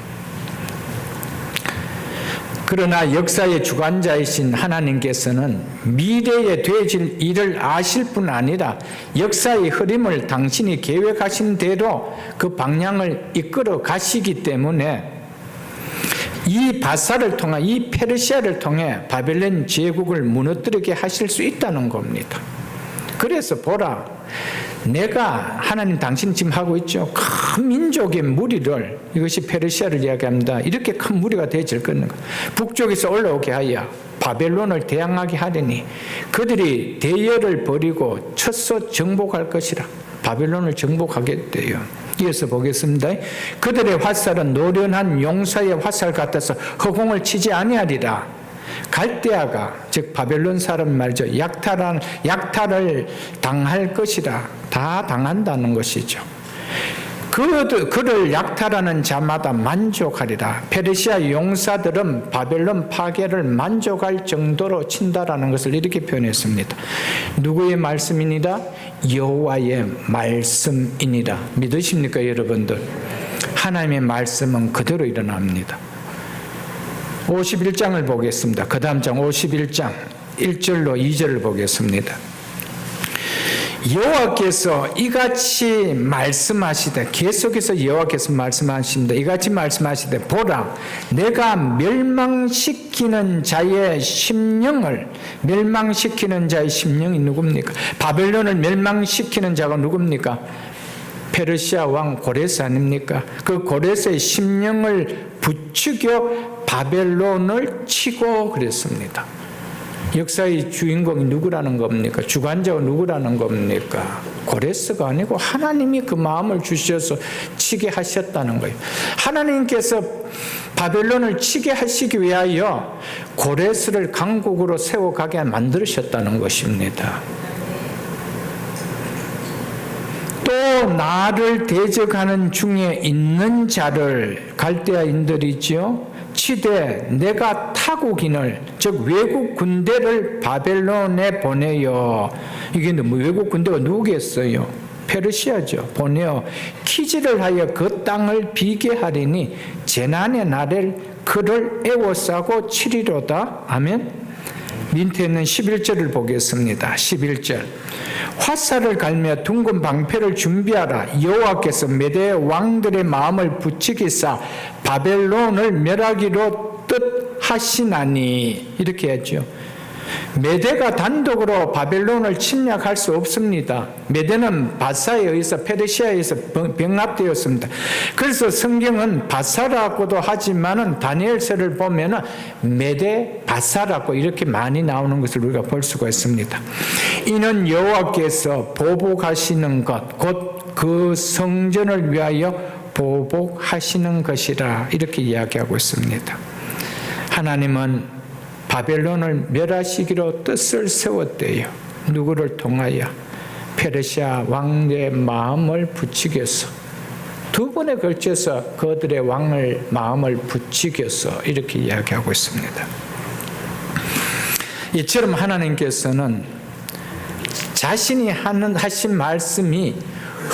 그러나 역사의 주관자이신 하나님께서는 미래에 되어질 일을 아실 뿐 아니라 역사의 흐름을 당신이 계획하신 대로 그 방향을 이끌어 가시기 때문에 이 바사를 통해 이 페르시아를 통해 바벨론 제국을 무너뜨리게 하실 수 있다는 겁니다. 그래서 보라, 내가 하나님 당신 지금 하고 있죠. 큰 민족의 무리를, 이것이 페르시아를 이야기합니다. 이렇게 큰 무리가 되어질 거는 북쪽에서 올라오게 하여 바벨론을 대항하게 하리니 그들이 대열을 벌이고 쳐서 정복할 것이라. 바벨론을 정복하겠대요. 이어서 보겠습니다. 그들의 화살은 노련한 용사의 화살 같아서 허공을 치지 아니하리라. 갈대아가 즉 바벨론 사람 말이죠. 약탈을 당할 것이라. 다 당한다는 것이죠. 그를 약탈하는 자마다 만족하리라. 페르시아 용사들은 바벨론 파괴를 만족할 정도로 친다라는 것을 이렇게 표현했습니다. 누구의 말씀이니라? 여호와의 말씀이니라. 믿으십니까 여러분들? 하나님의 말씀은 그대로 일어납니다. 51장을 보겠습니다. 그 다음 장 51장 1절로 2절을 보겠습니다. 여호와께서 이같이 말씀하시되, 계속해서 여호와께서 말씀하십니다. 이같이 말씀하시되, 보라, 내가 멸망시키는 자의 심령이 누굽니까? 바벨론을 멸망시키는 자가 누굽니까? 페르시아 왕 고레스 아닙니까? 그 고레스의 심령을 부추겨 바벨론을 치고 그랬습니다. 역사의 주인공이 누구라는 겁니까? 주관자가 누구라는 겁니까? 고레스가 아니고 하나님이 그 마음을 주셔서 치게 하셨다는 거예요. 하나님께서 바벨론을 치게 하시기 위하여 고레스를 강국으로 세워가게 만드셨다는 것입니다. 또 나를 대적하는 중에 있는 자를, 갈대아인들이지요, 치되 내가 타국인을, 즉 외국 군대를 바벨론에 보내요. 이게 외국 군대가 누구겠어요? 페르시아죠. 보내어 키지를 하여 그 땅을 비게 하리니 재난의 날에 그를 애워싸고 치리로다. 아멘. 밑에 있는 11절을 보겠습니다. 11절. 화살을 갈며 둥근 방패를 준비하라. 여호와께서 메대 왕들의 마음을 붙이기사 바벨론을 멸하기로 뜻하시나니. 이렇게 하죠. 메대가 단독으로 바벨론을 침략할 수 없습니다. 메대는 바사에 의해서, 페르시아에 의해서 병합되었습니다. 그래서 성경은 바사라고도 하지만은 다니엘서를 보면은 메대, 바사라고 이렇게 많이 나오는 것을 우리가 볼 수가 있습니다. 이는 여호와께서 보복하시는 것, 곧 그 성전을 위하여 보복하시는 것이라. 이렇게 이야기하고 있습니다. 하나님은 바벨론을 멸하시기로 뜻을 세웠대요. 누구를 통하여? 페르시아 왕의 마음을 붙이겠어. 두 번에 걸쳐서 그들의 왕을 마음을 붙이겠어. 이렇게 이야기하고 있습니다. 이처럼 하나님께서는 자신이 하신 말씀이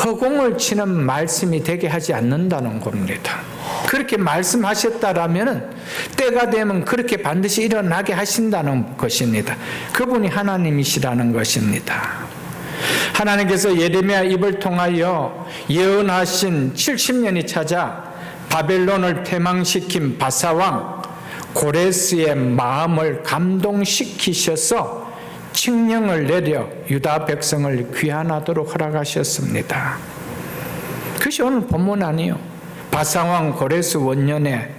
허공을 치는 말씀이 되게 하지 않는다는 겁니다. 그렇게 말씀하셨다라면 때가 되면 그렇게 반드시 일어나게 하신다는 것입니다. 그분이 하나님이시라는 것입니다. 하나님께서 예레미야 입을 통하여 예언하신 70년이 찾아 바벨론을 패망시킨 바사왕 고레스의 마음을 감동시키셔서 칙령을 내려 유다 백성을 귀환하도록 허락하셨습니다. 그것이 오늘 본문 아니에요. 바사왕 고레스 원년에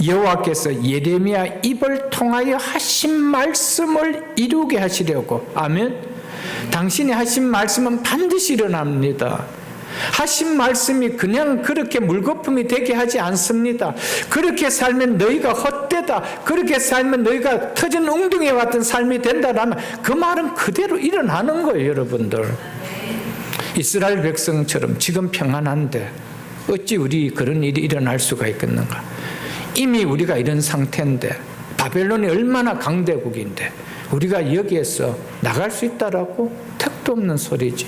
여호와께서 예레미야 입을 통하여 하신 말씀을 이루게 하시려고. 아멘. 당신이 하신 말씀은 반드시 일어납니다. 하신 말씀이 그냥 그렇게 물거품이 되게 하지 않습니다. 그렇게 살면 너희가 헛되다, 그렇게 살면 너희가 터진 웅덩이 같은 삶이 된다라면 그 말은 그대로 일어나는 거예요. 여러분들, 이스라엘 백성처럼 지금 평안한데 어찌 우리 그런 일이 일어날 수가 있겠는가. 이미 우리가 이런 상태인데, 바벨론이 얼마나 강대국인데 우리가 여기에서 나갈 수 있다라고? 택도 없는 소리지.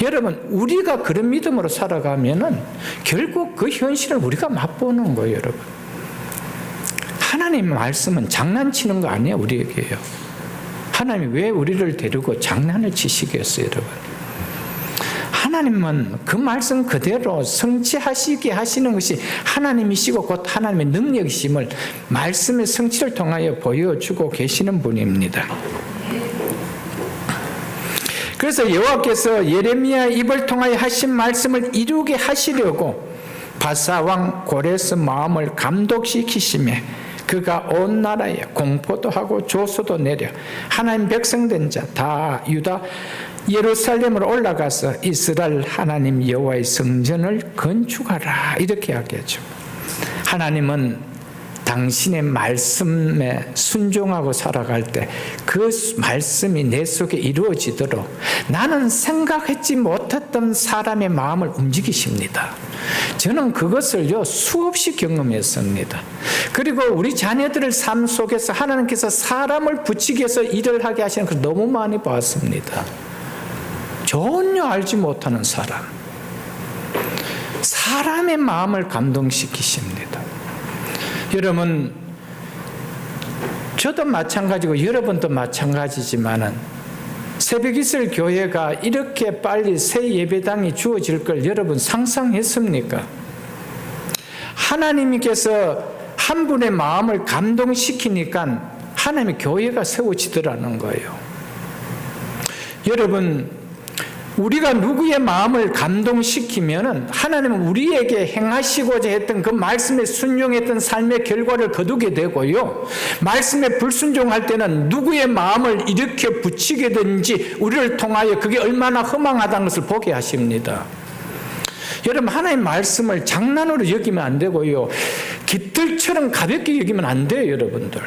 여러분, 우리가 그런 믿음으로 살아가면은 결국 그 현실을 우리가 맛보는 거예요. 여러분, 하나님 말씀은 장난치는 거 아니에요. 우리에게요. 하나님이 왜 우리를 데리고 장난을 치시겠어요. 여러분, 하나님은 그 말씀 그대로 성취하시게 하시는 것이 하나님이시고 곧 하나님의 능력이심을 말씀의 성취를 통하여 보여주고 계시는 분입니다. 그래서 여호와께서 예레미야 입을 통하여 하신 말씀을 이루게 하시려고 바사왕 고레스 마음을 감독시키시매 그가 온 나라에 공포도 하고 조소도 내려 하나님 백성된 자 다 유다 예루살렘으로 올라가서 이스라엘 하나님 여호와의 성전을 건축하라, 이렇게 하겠죠. 하나님은 당신의 말씀에 순종하고 살아갈 때 그 말씀이 내 속에 이루어지도록 나는 생각했지 못했던 사람의 마음을 움직이십니다. 저는 그것을요 수없이 경험했습니다. 그리고 우리 자녀들의 삶 속에서 하나님께서 사람을 붙이기 위해서 일을 하게 하시는 걸 너무 많이 봤습니다. 전혀 알지 못하는 사람의 마음을 감동시키십니다. 여러분, 저도 마찬가지고 여러분도 마찬가지지만은 새벽이슬 교회가 이렇게 빨리 새 예배당이 주어질 걸 여러분 상상했습니까? 하나님께서 한 분의 마음을 감동시키니까 하나님의 교회가 세워지더라는 거예요. 여러분, 우리가 누구의 마음을 감동시키면은 하나님은 우리에게 행하시고자 했던 그 말씀에 순종했던 삶의 결과를 거두게 되고요. 말씀에 불순종할 때는 누구의 마음을 일으켜 붙이게 되는지 우리를 통하여 그게 얼마나 허망하다는 것을 보게 하십니다. 여러분, 하나님의 말씀을 장난으로 여기면 안 되고요. 깃들처럼 가볍게 여기면 안 돼요, 여러분들.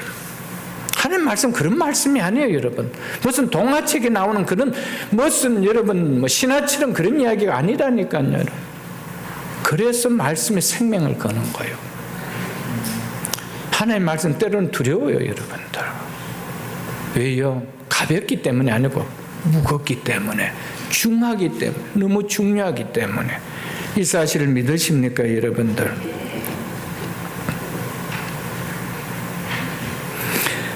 하나님 말씀 그런 말씀이 아니에요, 여러분. 무슨 동화책에 나오는 그런 무슨 여러분 신화처럼 그런 이야기가 아니라니까요. 여러분. 그래서 말씀에 생명을 거는 거예요. 하나님 말씀 때로는 두려워요, 여러분들. 왜요? 가볍기 때문이 아니고 무겁기 때문에, 중하기 때문에, 너무 중요하기 때문에. 이 사실을 믿으십니까, 여러분들?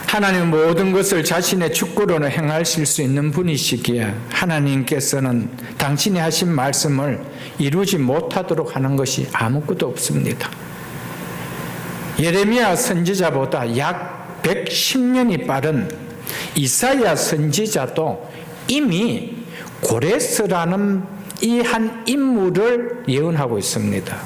하나님은 모든 것을 자신의 축구로는 행하실 수 있는 분이시기에 하나님께서는 당신이 하신 말씀을 이루지 못하도록 하는 것이 아무것도 없습니다. 예레미야 선지자보다 약 110년이 빠른 이사야 선지자도 이미 고레스라는 이 한 인물을 예언하고 있습니다.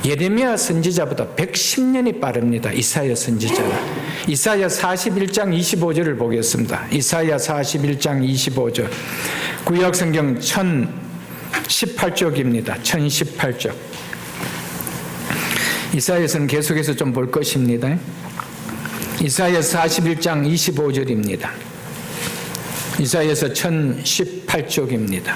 예레미야 선지자보다 110년이 빠릅니다. 이사야 선지자는. 이사야 41장 25절을 보겠습니다. 이사야 41장 25절. 구약성경 1018쪽입니다. 1018쪽. 이사야서는 계속해서 좀 볼 것입니다. 이사야 41장 25절입니다. 이사야서 1018쪽입니다.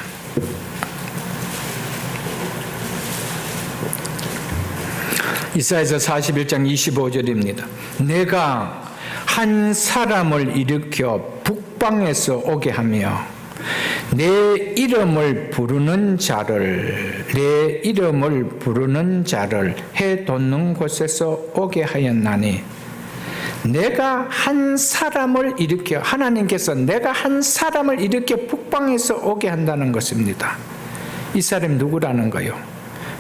이사야서 41장 25절입니다. 내가 한 사람을 일으켜 북방에서 오게 하며 내 이름을 부르는 자를 해 돋는 곳에서 오게 하였나니, 내가 한 사람을 일으켜, 하나님께서 내가 한 사람을 일으켜 북방에서 오게 한다는 것입니다. 이 사람이 누구라는 거요?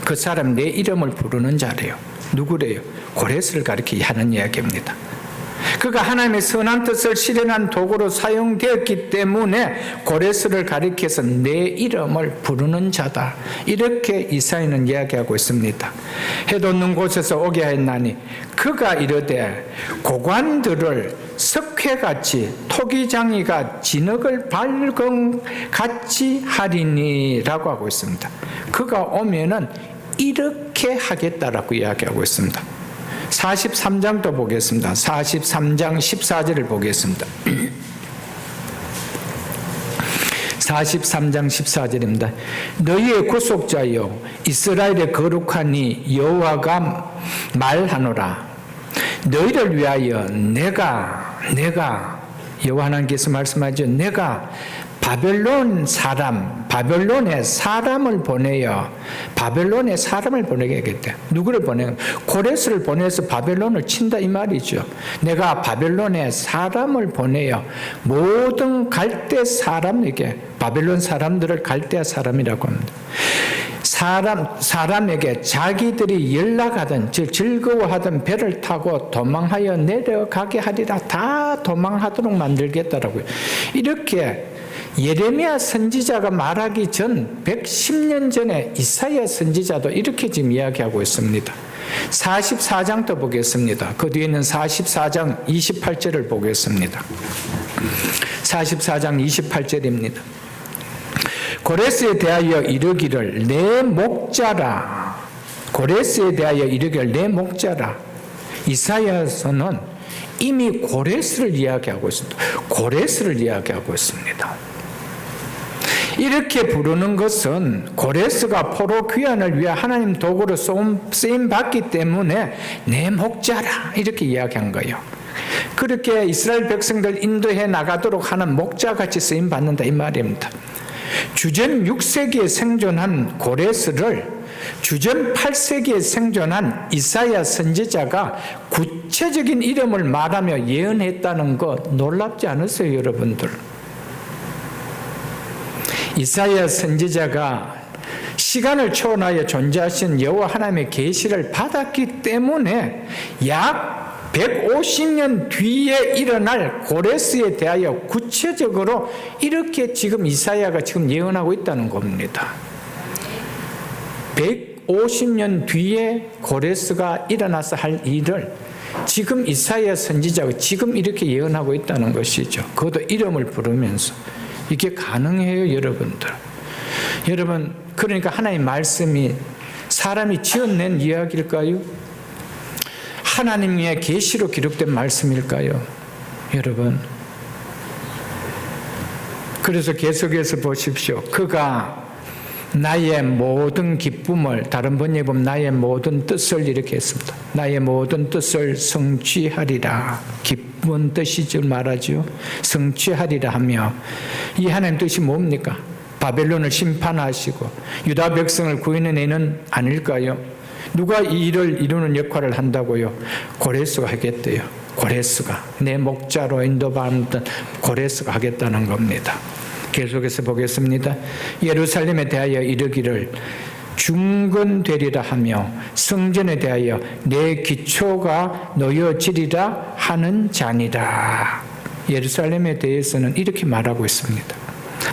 그 사람 내 이름을 부르는 자래요. 누구래요? 고레스를 가리켜 하는 이야기입니다. 그가 하나님의 선한 뜻을 실현한 도구로 사용되었기 때문에 고레스를 가리켜서 내 이름을 부르는 자다. 이렇게 이사야는 이야기하고 있습니다. 해 돋는 곳에서 오게 하였나니 그가 이르되 고관들을 석회같이 토기장이가 진흙을 발금같이 하리니 라고 하고 있습니다. 그가 오면은 이렇게 하겠다라고 이야기하고 있습니다. 43장도 보겠습니다. 43장 14절을 보겠습니다. 43장 14절입니다. 너희의 구속자여 이스라엘의 거룩한 이 여호와가 말하노라. 너희를 위하여 내가 여호와 하나님께서 말씀하죠. 내가 바벨론의 사람을 보내겠대. 누구를 보내? 고레스를 보내서 바벨론을 친다 이 말이죠. 내가 바벨론의 사람을 보내어 모든 갈대 사람에게, 바벨론 사람들을 갈대 사람이라고 합니다. 사람에게 자기들이 연락하던, 즉 즐거워하던 배를 타고 도망하여 내려가게 하리라. 다 도망하도록 만들겠다라고요. 이렇게 예레미야 선지자가 말하기 전 110년 전에 이사야 선지자도 이렇게 지금 이야기하고 있습니다. 44장도 보겠습니다. 그 뒤에 있는 44장 28절을 보겠습니다. 44장 28절입니다. 고레스에 대하여 이르기를 내 목자라. 고레스에 대하여 이르기를 내 목자라. 이사야서는 이미 고레스를 이야기하고 있습니다. 고레스를 이야기하고 있습니다. 이렇게 부르는 것은 고레스가 포로 귀환을 위해 하나님 도구로 쓰임 받기 때문에 내 목자라 이렇게 이야기한 거예요. 그렇게 이스라엘 백성들 인도해 나가도록 하는 목자같이 쓰임 받는다 이 말입니다. 주전 6세기에 생존한 고레스를 주전 8세기에 생존한 이사야 선지자가 구체적인 이름을 말하며 예언했다는 거 놀랍지 않으세요, 여러분들? 이사야 선지자가 시간을 초월하여 존재하신 여호와 하나님의 계시를 받았기 때문에 약 150년 뒤에 일어날 고레스에 대하여 구체적으로 이렇게 지금 이사야가 지금 예언하고 있다는 겁니다. 150년 뒤에 고레스가 일어나서 할 일을 지금 이사야 선지자가 지금 이렇게 예언하고 있다는 것이죠. 그것도 이름을 부르면서. 이게 가능해요, 여러분들. 여러분, 그러니까 하나님의 말씀이 사람이 지어낸 이야기일까요? 하나님의 계시로 기록된 말씀일까요? 여러분. 그래서 계속해서 보십시오. 그가 나의 모든 기쁨을, 다른 번역에 보면 나의 모든 뜻을 이렇게 했습니다. 나의 모든 뜻을 성취하리라. 기쁜 뜻이죠 말하죠. 성취하리라 하며, 이 하나님 뜻이 뭡니까? 바벨론을 심판하시고 유다 백성을 구해내는 아닐까요? 누가 이 일을 이루는 역할을 한다고요? 고레스가 하겠대요. 고레스가 내 목자로 인도받는 고레스가 하겠다는 겁니다. 계속해서 보겠습니다. 예루살렘에 대하여 이르기를 중건되리라 하며 성전에 대하여 내 기초가 놓여지리라 하는 자니라. 예루살렘에 대해서는 이렇게 말하고 있습니다.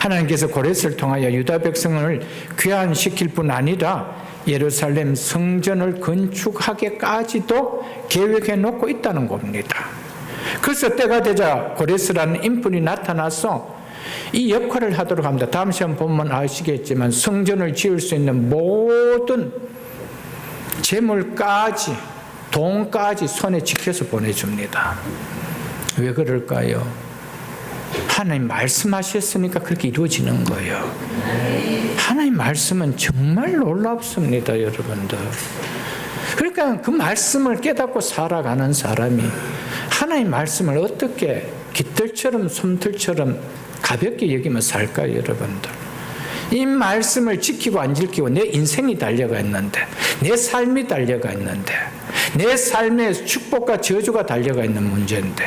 하나님께서 고레스를 통하여 유다 백성을 귀환시킬 뿐 아니라 예루살렘 성전을 건축하기까지도 계획해 놓고 있다는 겁니다. 그래서 때가 되자 고레스라는 인물이 나타나서 이 역할을 하도록 합니다. 다음 시간 보면 아시겠지만 성전을 지을 수 있는 모든 재물까지 돈까지 손에 지켜서 보내줍니다. 왜 그럴까요? 하나님 말씀하셨으니까 그렇게 이루어지는 거예요. 하나님 말씀은 정말 놀랍습니다, 여러분들. 그러니까 그 말씀을 깨닫고 살아가는 사람이 하나님 말씀을 어떻게 깃털처럼 솜털처럼 가볍게 여기면 살까요, 여러분들? 이 말씀을 지키고 안 지키고 내 인생이 달려가 있는데, 내 삶이 달려가 있는데, 내 삶의 축복과 저주가 달려가 있는 문제인데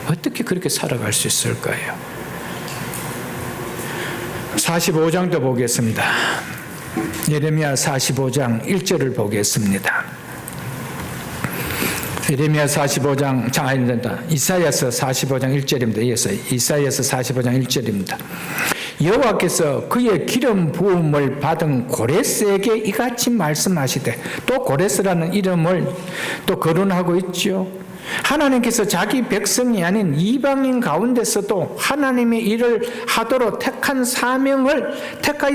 어떻게 그렇게 살아갈 수 있을까요? 45장도 보겠습니다. 예레미야 45장 1절을 보겠습니다. 예레미야 45장, 아닙니다. 이사야서 45장 1절입니다. 이사야서 45장 1절입니다. 여호와께서 그의 기름 부음을 받은 고레스에게 이같이 말씀하시되, 또 고레스라는 이름을 또 거론하고 있죠. 하나님께서 자기 백성이 아닌 이방인 가운데서도 하나님의 일을 하도록 택하여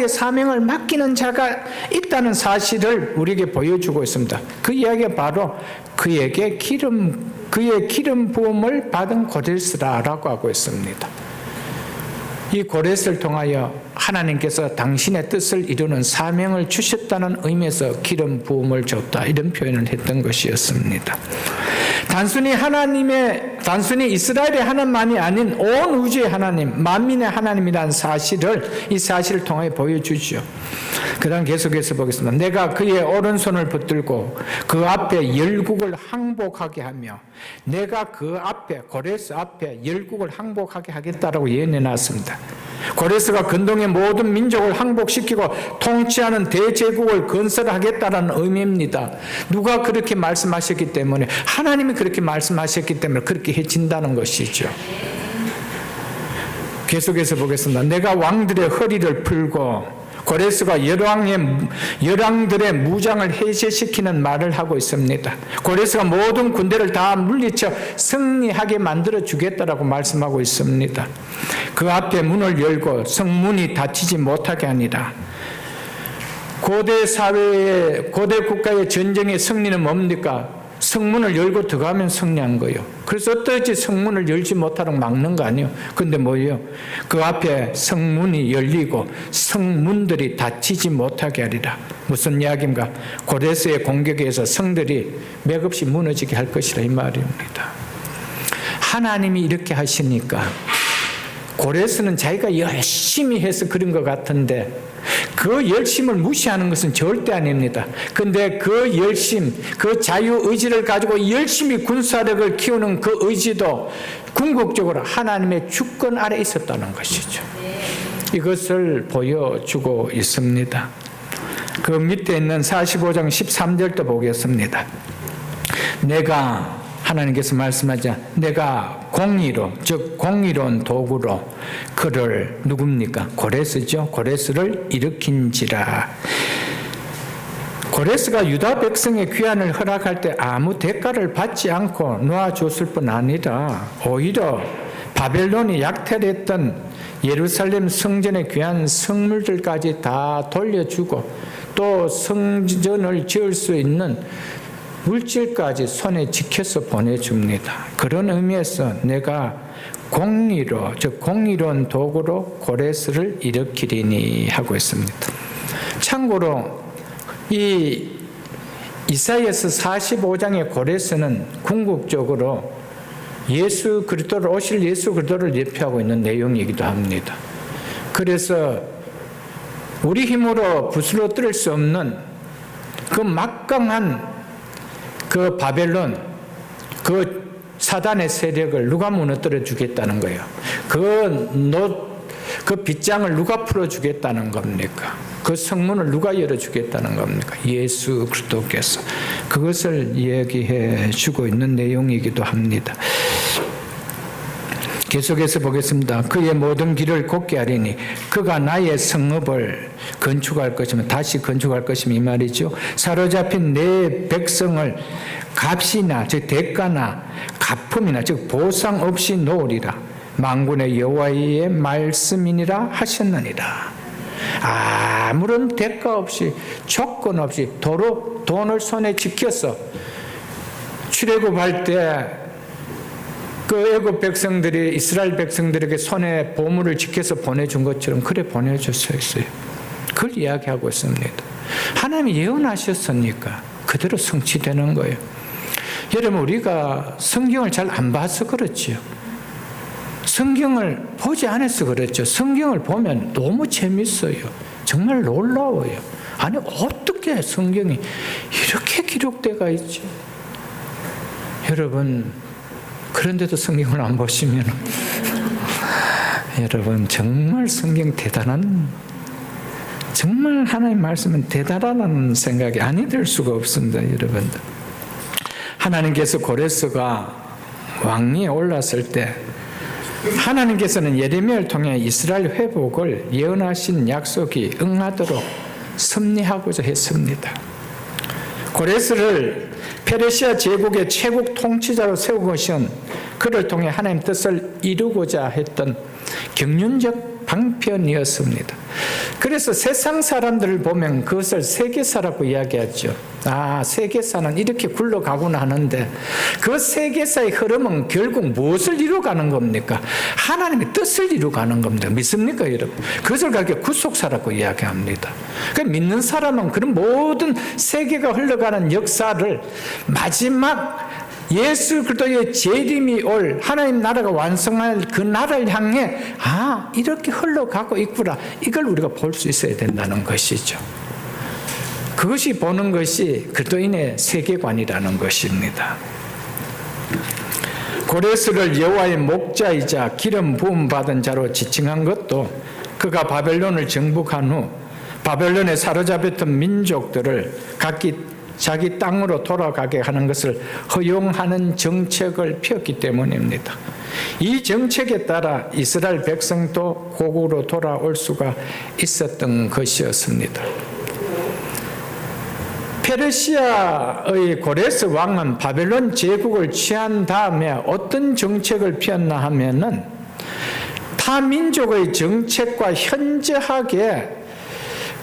사명을 맡기는 자가 있다는 사실을 우리에게 보여주고 있습니다. 그 이야기가 바로 그의 기름 부음을 받은 고레스라고 하고 있습니다. 이 고레스를 통하여 하나님께서 당신의 뜻을 이루는 사명을 주셨다는 의미에서 기름 부음을 줬다, 이런 표현을 했던 것이었습니다. 단순히 이스라엘의 하나님만이 아닌 온 우주의 하나님, 만민의 하나님이라는 이 사실을 통해 보여주죠. 그 다음 계속해서 보겠습니다. 내가 그의 오른손을 붙들고 그 앞에 열국을 항복하게 하며, 내가 그 앞에, 고레스 앞에 열국을 항복하게 하겠다라고 예언해 놨습니다. 고레스가 근동의 모든 민족을 항복시키고 통치하는 대제국을 건설하겠다는 의미입니다. 누가 그렇게 말씀하셨기 때문에, 하나님이 그렇게 말씀하셨기 때문에 그렇게 해진다는 것이죠. 계속해서 보겠습니다. 내가 왕들의 허리를 풀고, 고레스가 열왕들의 무장을 해제시키는 말을 하고 있습니다. 고레스가 모든 군대를 다 물리쳐 승리하게 만들어 주겠다라고 말씀하고 있습니다. 그 앞에 문을 열고 성문이 닫히지 못하게 하니라. 고대 국가의 전쟁의 승리는 뭡니까? 성문을 열고 들어가면 승리한 거예요. 그래서 어떻게 성문을 열지 못하도록 막는 거 아니에요. 근데 뭐예요? 그 앞에 성문이 열리고 성문들이 닫히지 못하게 하리라. 무슨 이야기인가? 고레스의 공격에 의해서 성들이 맥없이 무너지게 할 것이라, 이 말입니다. 하나님이 이렇게 하시니까 고레스는 자기가 열심히 해서 그런 것 같은데, 그 열심을 무시하는 것은 절대 아닙니다. 근데 그 열심, 그 자유의지를 가지고 열심히 군사력을 키우는 그 의지도 궁극적으로 하나님의 주권 아래 있었다는 것이죠. 이것을 보여주고 있습니다. 그 밑에 있는 45장 13절도 보겠습니다. 하나님께서 말씀하자, 내가 공의로, 즉 공의로운 도구로 그를, 누굽니까? 고레스죠. 고레스를 일으킨지라. 고레스가 유다 백성의 귀환을 허락할 때 아무 대가를 받지 않고 놓아줬을 뿐 아니라 오히려 바벨론이 약탈했던 예루살렘 성전의 귀한 성물들까지 다 돌려주고, 또 성전을 지을 수 있는 물질까지 손에 지켜서 보내줍니다. 그런 의미에서 내가 공의로, 즉 공의로운 도구로 고레스를 일으키리니 하고 있습니다. 참고로 이 이사야서 45장의 고레스는 궁극적으로 오실 예수 그리스도를 예표하고 있는 내용이기도 합니다. 그래서 우리 힘으로 부스러뜨릴 수 없는 그 막강한 그 바벨론, 그 사단의 세력을 누가 무너뜨려 주겠다는 거예요? 그 빗장을 누가 풀어주겠다는 겁니까? 그 성문을 누가 열어주겠다는 겁니까? 예수 그리스도께서. 그것을 얘기해 주고 있는 내용이기도 합니다. 계속해서 보겠습니다. 그의 모든 길을 곧게 하리니 그가 나의 성읍을 건축할 것이면, 다시 건축할 것이면 이 말이죠. 사로잡힌 내 백성을 값이나, 즉 대가나 가품이나, 즉 보상 없이 놓으리라. 만군의 여호와의 말씀이니라 하셨느니라. 아무런 대가 없이, 조건 없이 돈을 손에 지켜서 출애굽할 때 그 애굽 백성들이 이스라엘 백성들에게 손에 보물을 지켜서 보내준 것처럼 그래 보내줬어요. 그걸 이야기하고 있습니다. 하나님이 예언하셨으니까 그대로 성취되는 거예요. 여러분, 우리가 성경을 잘 안 봐서 그렇지요. 성경을 보지 않아서 그렇죠. 성경을 보면 너무 재밌어요. 정말 놀라워요. 아니, 어떻게 성경이 이렇게 기록되어 있지? 여러분, 그런데도 성경을 안 보시면 여러분, 정말 성경 정말 하나님 말씀은 대단하다는 생각이 아니 들 수가 없습니다. 여러분들, 하나님께서 고레스가 왕위에 올랐을 때 하나님께서는 예레미야를 통해 이스라엘 회복을 예언하신 약속이 응하도록 섭리하고자 했습니다. 고레스를 페르시아 제국의 최고 통치자로 세운 것은 그를 통해 하나님 뜻을 이루고자 했던 경륜적 방편이었습니다. 그래서 세상 사람들을 보면 그것을 세계사라고 이야기하죠. 세계사는 이렇게 굴러가구나 하는데 그 세계사의 흐름은 결국 무엇을 이루어가는 겁니까? 하나님의 뜻을 이루어가는 겁니다. 믿습니까, 여러분? 그것을 가지고 구속사라고 이야기합니다. 믿는 사람은 그런 모든 세계가 흘러가는 역사를 마지막 예수 그리스도의 재림이 올 하나님 나라가 완성할 그 나라를 향해 이렇게 흘러가고 있구나, 이걸 우리가 볼 수 있어야 된다는 것이죠. 그것이 보는 것이 그리스도인의 세계관이라는 것입니다. 고레스를 여호와의 목자이자 기름 부음 받은 자로 지칭한 것도 그가 바벨론을 정복한 후 바벨론에 사로잡혔던 민족들을 각기 자기 땅으로 돌아가게 하는 것을 허용하는 정책을 폈기 때문입니다. 이 정책에 따라 이스라엘 백성도 고국으로 돌아올 수가 있었던 것이었습니다. 페르시아의 고레스 왕은 바벨론 제국을 취한 다음에 어떤 정책을 폈나 하면은 타민족의 정책과 현저하게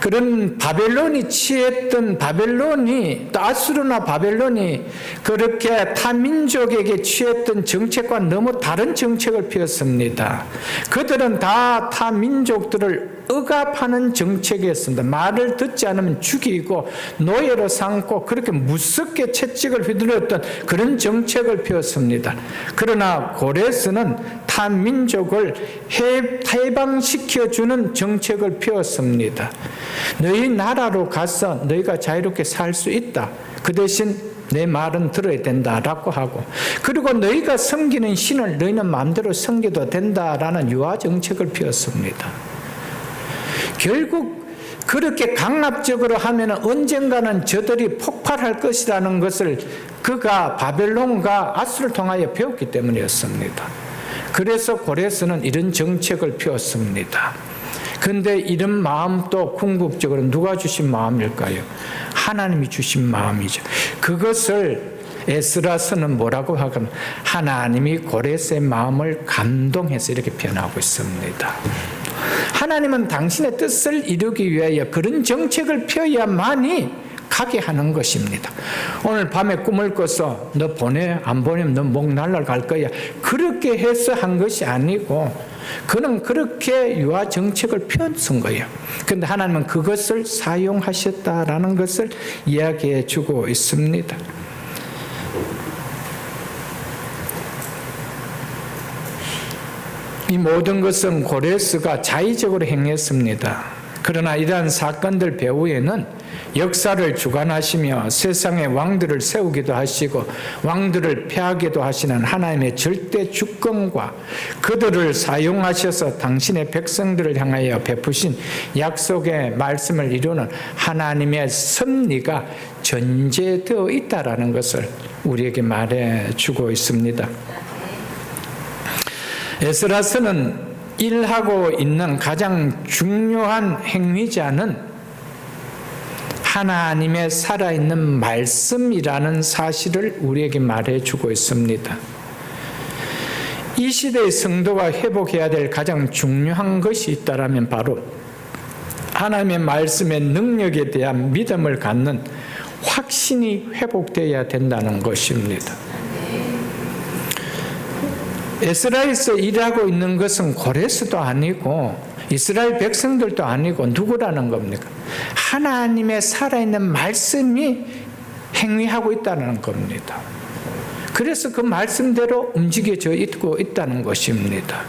그런 바벨론이 취했던 또 아수르나 바벨론이 그렇게 타민족에게 취했던 정책과 너무 다른 정책을 피웠습니다. 그들은 다 타민족들을 억압하는 정책이었습니다. 말을 듣지 않으면 죽이고 노예로 삼고 그렇게 무섭게 채찍을 휘둘렀던 그런 정책을 피웠습니다. 그러나 고레스는 타민족을 해방시켜주는 정책을 피웠습니다. 너희 나라로 가서 너희가 자유롭게 살 수 있다. 그 대신 내 말은 들어야 된다라고 하고, 그리고 너희가 섬기는 신을 너희는 마음대로 섬겨도 된다라는 유화 정책을 피웠습니다. 결국 그렇게 강압적으로 하면 언젠가는 저들이 폭발할 것이라는 것을 그가 바벨론과 아수를 통하여 배웠기 때문이었습니다. 그래서 고레스는 이런 정책을 피웠습니다. 그런데 이런 마음도 궁극적으로 누가 주신 마음일까요? 하나님이 주신 마음이죠. 그것을 에스라서는 뭐라고 하면 하나님이 고레스의 마음을 감동해서 이렇게 표현하고 있습니다. 하나님은 당신의 뜻을 이루기 위하여 그런 정책을 펴야만이 가게 하는 것입니다. 오늘 밤에 꿈을 꿔서 너 보내? 안 보내면 너 목 날라갈 거야. 그렇게 해서 한 것이 아니고 그는 그렇게 유아 정책을 펴쓴 거예요. 그런데 하나님은 그것을 사용하셨다라는 것을 이야기해 주고 있습니다. 이 모든 것은 고레스가 자의적으로 행했습니다. 그러나 이러한 사건들 배후에는 역사를 주관하시며 세상의 왕들을 세우기도 하시고 왕들을 폐하기도 하시는 하나님의 절대 주권과 그들을 사용하셔서 당신의 백성들을 향하여 베푸신 약속의 말씀을 이루는 하나님의 섭리가 전제되어 있다라는 것을 우리에게 말해주고 있습니다. 에스라서는 일하고 있는 가장 중요한 행위자는 하나님의 살아있는 말씀이라는 사실을 우리에게 말해주고 있습니다. 이 시대의 성도가 회복해야 될 가장 중요한 것이 있다면 바로 하나님의 말씀의 능력에 대한 믿음을 갖는 확신이 회복되어야 된다는 것입니다. 에스라에서 일하고 있는 것은 고레스도 아니고 이스라엘 백성들도 아니고 누구라는 겁니까? 하나님의 살아있는 말씀이 행위하고 있다는 겁니다. 그래서 그 말씀대로 움직여져 있고 있다는 것입니다.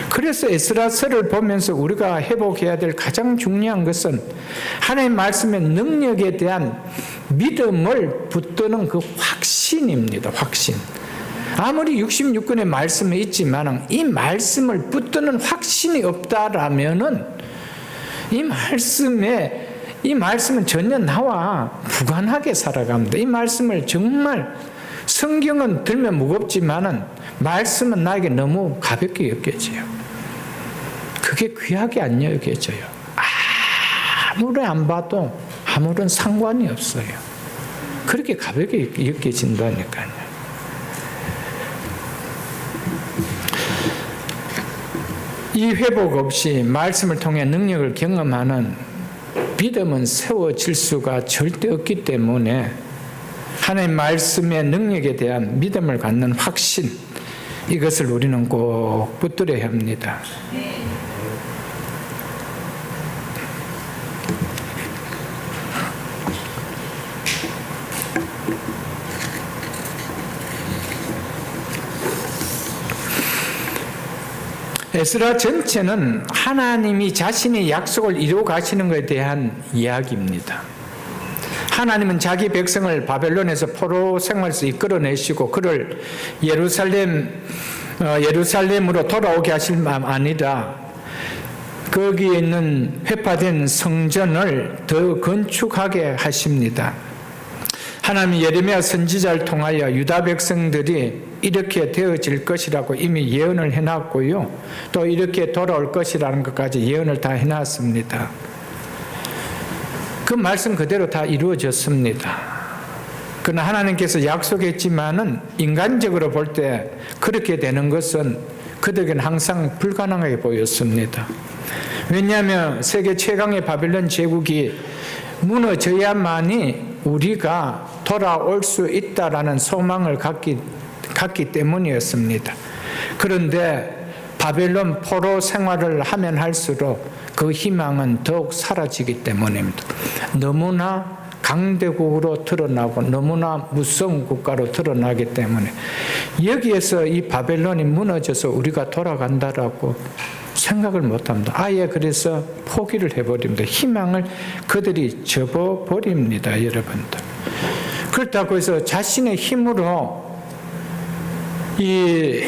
그래서 에스라서를 보면서 우리가 회복해야 될 가장 중요한 것은 하나님의 말씀의 능력에 대한 믿음을 붙드는 그 확신입니다. 확신. 아무리 66권의 말씀이 있지만 이 말씀을 붙드는 확신이 없다라면은 이 말씀에 이 말씀은 전혀 나와 무관하게 살아갑니다. 이 말씀을 정말 성경은 들면 무겁지만은 말씀은 나에게 너무 가볍게 여겨져요. 그게 귀하게 안 여겨져요. 아무리 안 봐도 아무런 상관이 없어요. 그렇게 가볍게 여겨진다니까요. 이 회복 없이 말씀을 통해 능력을 경험하는 믿음은 세워질 수가 절대 없기 때문에 하나님 말씀의 능력에 대한 믿음을 갖는 확신, 이것을 우리는 꼭 붙들어야 합니다. 에스라 전체는 하나님이 자신의 약속을 이루어 가시는 것에 대한 이야기입니다. 하나님은 자기 백성을 바벨론에서 포로 생활에서 이끌어내시고 그를 예루살렘으로 돌아오게 하실 만 아니라 거기에 있는 회파된 성전을 더 건축하게 하십니다. 하나님이 예레미야 선지자를 통하여 유다 백성들이 이렇게 되어질 것이라고 이미 예언을 해놨고요. 또 이렇게 돌아올 것이라는 것까지 예언을 다 해놨습니다. 그 말씀 그대로 다 이루어졌습니다. 그러나 하나님께서 약속했지만은 인간적으로 볼 때 그렇게 되는 것은 그들에게는 항상 불가능하게 보였습니다. 왜냐하면 세계 최강의 바벨론 제국이 무너져야만이 우리가 돌아올 수 있다라는 소망을 갖기 때문이었습니다. 그런데 바벨론 포로 생활을 하면 할수록 그 희망은 더욱 사라지기 때문입니다. 너무나 강대국으로 드러나고 너무나 무서운 국가로 드러나기 때문에 여기에서 이 바벨론이 무너져서 우리가 돌아간다라고 생각을 못합니다. 아예 그래서 포기를 해버립니다. 희망을 그들이 접어버립니다. 여러분들. 그렇다고 해서 자신의 힘으로 이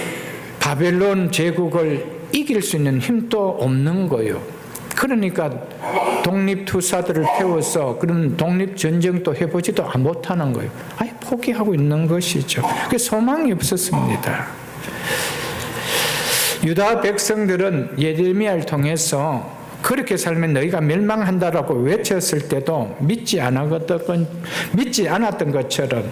바벨론 제국을 이길 수 있는 힘도 없는 거예요. 그러니까 독립투사들을 태워서 그런 독립전쟁도 해보지도 못하는 거예요. 아예 포기하고 있는 것이죠. 그게 소망이 없었습니다. 유다 백성들은 예레미야를 통해서 그렇게 살면 너희가 멸망한다라고 외쳤을 때도 믿지 않았던 것처럼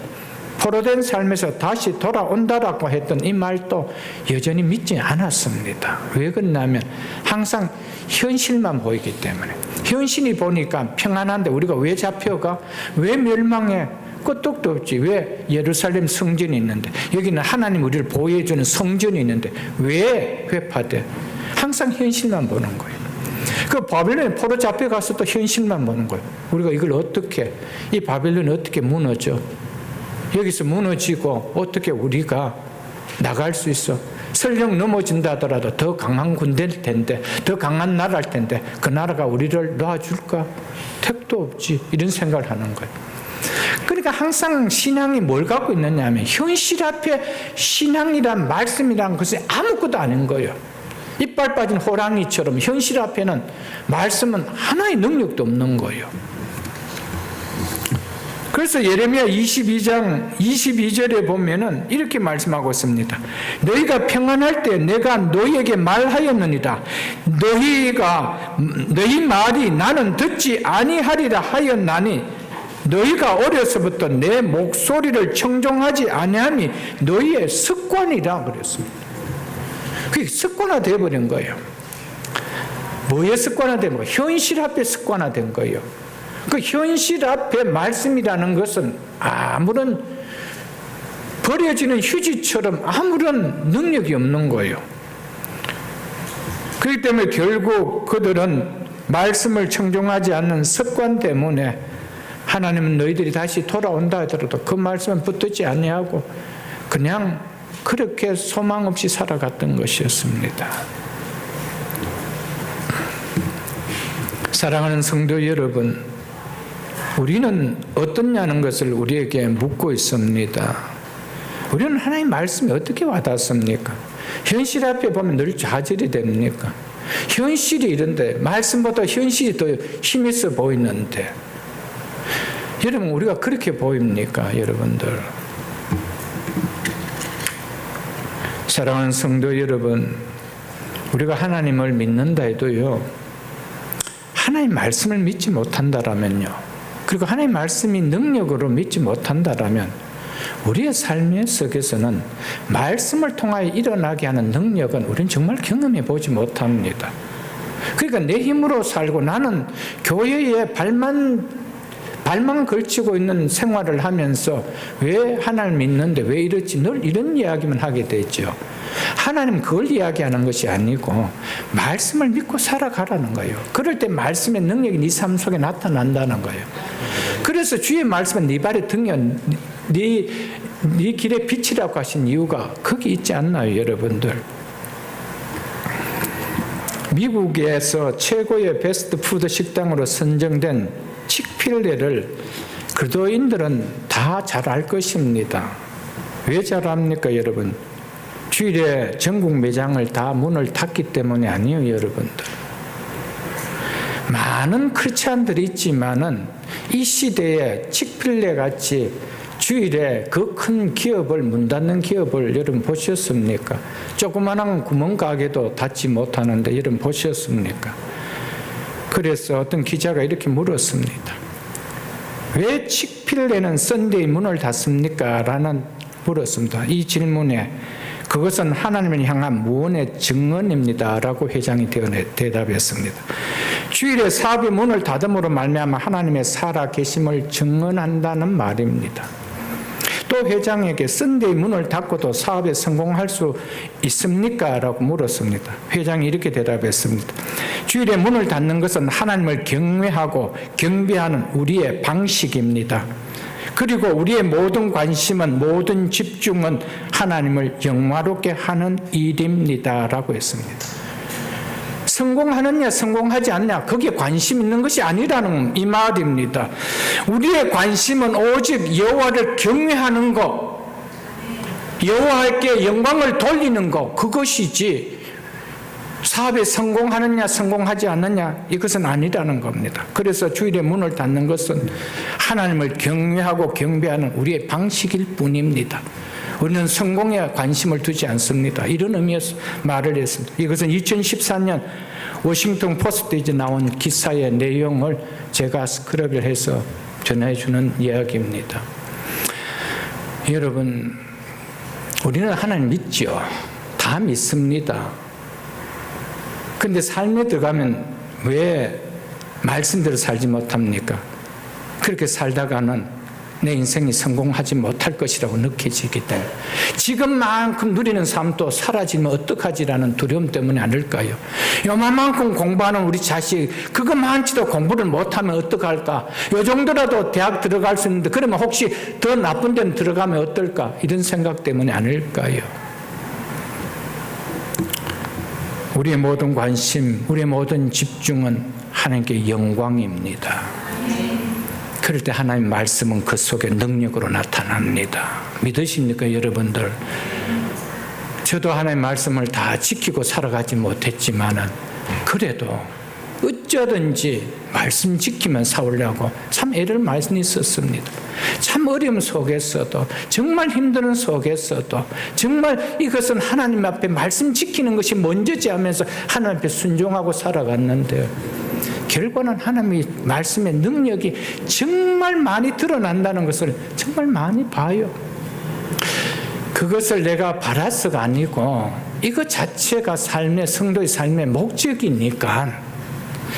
포로된 삶에서 다시 돌아온다라고 했던 이 말도 여전히 믿지 않았습니다. 왜 그러냐면 항상 현실만 보이기 때문에. 현실이 보니까 평안한데 우리가 왜 잡혀가? 왜 멸망해? 끄떡도 없지. 왜 예루살렘 성전이 있는데, 여기는 하나님 우리를 보호해주는 성전이 있는데 왜 회파돼? 항상 현실만 보는 거예요. 그 바벨론에 포로 잡혀가서 또 현실만 보는 거예요. 우리가 이걸 어떻게, 이 바벨론이 어떻게 무너져? 여기서 무너지고 어떻게 우리가 나갈 수 있어? 설령 넘어진다 하더라도 더 강한 군대일 텐데, 더 강한 나라일 텐데 그 나라가 우리를 놔줄까? 택도 없지. 이런 생각을 하는 거예요. 그러니까 항상 신앙이 뭘 갖고 있느냐 하면 현실 앞에 신앙이란 말씀이란 것이 아무것도 아닌 거예요. 이빨 빠진 호랑이처럼 현실 앞에는 말씀은 하나의 능력도 없는 거예요. 그래서 예레미야 22장 22절에 보면은 이렇게 말씀하고 있습니다. 너희가 평안할 때 내가 너희에게 말하였느니라. 너희 말이 나는 듣지 아니하리라 하였나니 너희가 어려서부터 내 목소리를 청종하지 아니함이 너희의 습관이라 그랬습니다. 그게 습관화되어 버린 거예요. 뭐에 습관화된 거예요? 현실 앞에 습관화된 거예요. 그 현실 앞에 말씀이라는 것은 아무런 버려지는 휴지처럼 아무런 능력이 없는 거예요. 그렇기 때문에 결국 그들은 말씀을 청종하지 않는 습관 때문에 하나님은 너희들이 다시 돌아온다 하더라도 그 말씀은 붙들지 아니하고 그냥 그렇게 소망 없이 살아갔던 것이었습니다. 사랑하는 성도 여러분, 우리는 어떻냐는 것을 우리에게 묻고 있습니다. 우리는 하나님 말씀이 어떻게 와닿습니까? 현실 앞에 보면 늘 좌절이 됩니까? 현실이 이런데 말씀보다 현실이 더 힘있어 보이는데 여러분 우리가 그렇게 보입니까 여러분들? 사랑하는 성도 여러분, 우리가 하나님을 믿는다 해도요, 하나님 말씀을 믿지 못한다라면요, 그리고 하나님 말씀이 능력으로 믿지 못한다라면 우리의 삶 속에서는 말씀을 통하여 일어나게 하는 능력은 우리는 정말 경험해 보지 못합니다. 그러니까 내 힘으로 살고 나는 교회에 발만 걸치고 있는 생활을 하면서 왜 하나님 믿는데 왜 이렇지? 늘 이런 이야기만 하게 되죠. 하나님 그걸 이야기하는 것이 아니고 말씀을 믿고 살아가라는 거예요. 그럴 때 말씀의 능력이 네 삶 속에 나타난다는 거예요. 그래서 주의 말씀은 네 발의 등이야, 네 길의 빛이라고 하신 이유가 거기 있지 않나요 여러분들? 미국에서 최고의 패스트푸드 식당으로 선정된 칙필레를 그리스도인들은 다 잘 알 것입니다. 왜 잘 압니까 여러분? 주일에 전국 매장을 다 문을 닫기 때문에 아니에요 여러분들. 많은 크리스찬들이 있지만은 이 시대에 칙필레 같이 주일에 그 큰 기업을 문 닫는 기업을 여러분 보셨습니까? 조그마한 구멍가게도 닫지 못하는데 여러분 보셨습니까? 그래서 어떤 기자가 이렇게 물었습니다. 왜 칙필레는 썬데이 문을 닫습니까? 라는 물었습니다. 이 질문에 그것은 하나님을 향한 무언의 증언입니다 라고 회장이 대답했습니다. 주일에 사업의 문을 닫음으로 말미암아 하나님의 살아계심을 증언한다는 말입니다. 또 회장에게 썬데이 문을 닫고도 사업에 성공할 수 있습니까? 라고 물었습니다. 회장이 이렇게 대답했습니다. 주일에 문을 닫는 것은 하나님을 경외하고 경배하는 우리의 방식입니다. 그리고 우리의 모든 관심은, 모든 집중은 하나님을 영화롭게 하는 일입니다 라고 했습니다. 성공하느냐 성공하지 않느냐 거기에 관심 있는 것이 아니라는 이 말입니다. 우리의 관심은 오직 여호와를 경외하는 것, 여호와께 영광을 돌리는 것, 그것이지 사업에 성공하느냐 성공하지 않느냐 이것은 아니라는 겁니다. 그래서 주일에 문을 닫는 것은 하나님을 경외하고 경배하는 우리의 방식일 뿐입니다. 우리는 성공에 관심을 두지 않습니다. 이런 의미에서 말을 했습니다. 이것은 2014년 워싱턴 포스트에 나온 기사의 내용을 제가 스크랩을 해서 전해주는 이야기입니다. 여러분, 우리는 하나님 믿죠. 다 믿습니다. 그런데 삶에 들어가면 왜 말씀대로 살지 못합니까? 그렇게 살다가는 내 인생이 성공하지 못할 것이라고 느껴지기 때문에 지금만큼 누리는 삶도 사라지면 어떡하지라는 두려움 때문에 아닐까요? 요만큼 공부하는 우리 자식 그것만치도 공부를 못하면 어떡할까? 요 정도라도 대학 들어갈 수 있는데 그러면 혹시 더 나쁜 데는 들어가면 어떨까? 이런 생각 때문에 아닐까요? 우리의 모든 관심, 우리의 모든 집중은 하나님께 영광입니다. 그럴 때 하나님 말씀은 그 속에 능력으로 나타납니다. 믿으십니까 여러분들? 저도 하나님 말씀을 다 지키고 살아가지 못했지만은 그래도 어쩌든지 말씀 지키면 살려고 참 애를 많이 썼습니다. 참 어려움 속에서도 정말 힘든 속에서도 정말 이것은 하나님 앞에 말씀 지키는 것이 먼저지 하면서 하나님 앞에 순종하고 살아갔는데요. 결과는 하나님의 말씀의 능력이 정말 많이 드러난다는 것을 정말 많이 봐요. 그것을 내가 바라서가 아니고 이것 자체가 삶의 성도의 삶의 목적이니까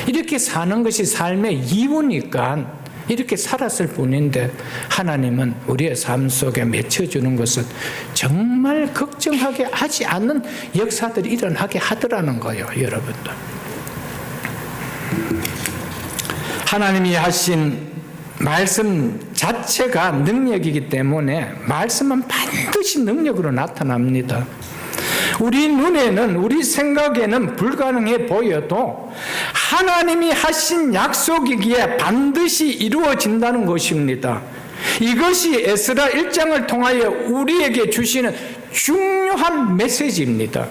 이렇게 사는 것이 삶의 이유니까 이렇게 살았을 뿐인데 하나님은 우리의 삶 속에 맺혀주는 것은 정말 걱정하게 하지 않는 역사들이 일어나게 하더라는 거예요, 여러분들. 하나님이 하신 말씀 자체가 능력이기 때문에 말씀은 반드시 능력으로 나타납니다. 우리 눈에는, 우리 생각에는 불가능해 보여도 하나님이 하신 약속이기에 반드시 이루어진다는 것입니다. 이것이 에스라 1장을 통하여 우리에게 주시는 중요한 메시지입니다.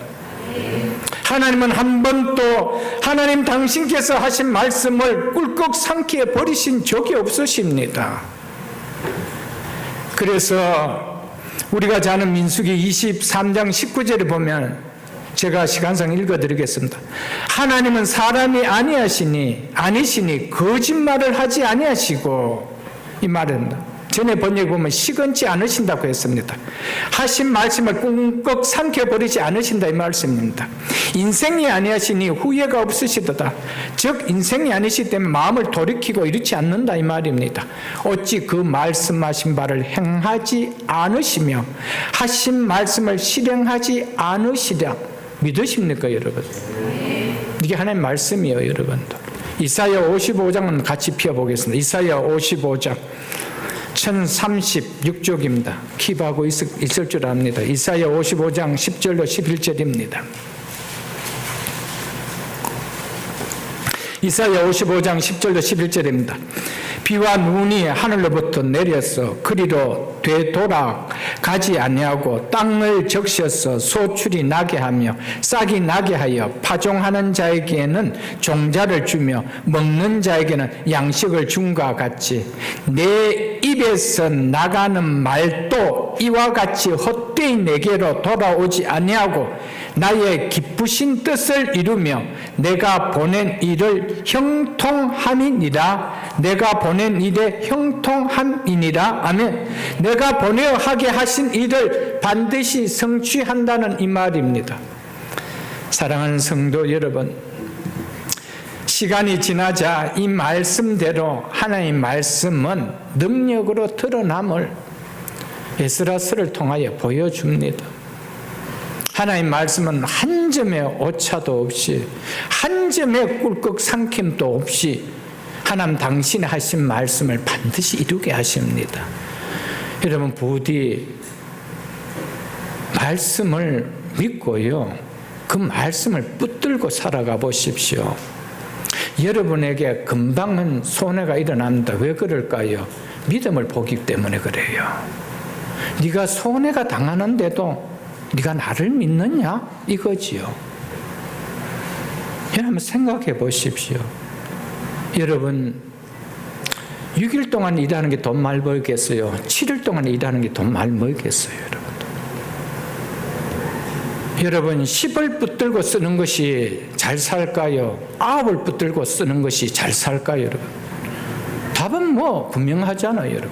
하나님은 한 번도 하나님 당신께서 하신 말씀을 꿀꺽 삼키어 버리신 적이 없으십니다. 그래서 우리가 잘 아는 민수기 23장 19절에 보면 제가 시간상 읽어드리겠습니다. 하나님은 사람이 아니시니 거짓말을 하지 아니하시고, 이 말은 전에 번역에 보면 시건치 않으신다고 했습니다. 하신 말씀을 꿀꺽 삼켜버리지 않으신다, 이 말씀입니다. 인생이 아니하시니 후회가 없으시도다. 즉 인생이 아니시기 때문에 마음을 돌이키고 이렇지 않는다, 이 말입니다. 어찌 그 말씀하신 바를 행하지 않으시며 하신 말씀을 실행하지 않으시랴. 믿으십니까, 여러분? 이게 하나님의 말씀이에요, 여러분들. 이사야 55장은 같이 펴보겠습니다. 이사야 55장 1036쪽입니다. 킵하고 있을 줄 압니다. 이사야 55장 10절로 11절입니다. 이사야 55장 10절로 11절입니다. 비와 눈이 하늘로부터 내려서 그리로 되돌아가지 아니하고 땅을 적셔서 소출이 나게 하며 싹이 나게 하여 파종하는 자에게는 종자를 주며 먹는 자에게는 양식을 줌과 같이 내 입에서 나가는 말도 이와 같이 헛되이 내게로 돌아오지 아니하고 나의 기쁘신 뜻을 이루며 내가 보낸 일을 형통함이니라. 내가 보낸 일에 형통함이니라. 아멘. 내가 보내어 하게 하신 일을 반드시 성취한다는 이 말입니다. 사랑하는 성도 여러분, 시간이 지나자 이 말씀대로 하나님의 말씀은 능력으로 드러남을 에스라서를 통하여 보여줍니다. 하나님의 말씀은 한 점의 오차도 없이 한 점의 꿀꺽 삼킴도 없이 하나님 당신이 하신 말씀을 반드시 이루게 하십니다. 여러분, 부디 말씀을 믿고요, 그 말씀을 붙들고 살아가 보십시오. 여러분에게 금방은 손해가 일어납니다. 왜 그럴까요? 믿음을 보기 때문에 그래요. 네가 손해가 당하는데도 네가 나를 믿느냐? 이거지요. 여러분 생각해 보십시오. 여러분 6일 동안 일하는 게 돈 많이 벌겠어요? 7일 동안 일하는 게 돈 많이 벌겠어요? 여러분 10을 붙들고 쓰는 것이 잘 살까요? 9을 붙들고 쓰는 것이 잘 살까요? 여러분 답은 뭐 분명하잖아요. 여러분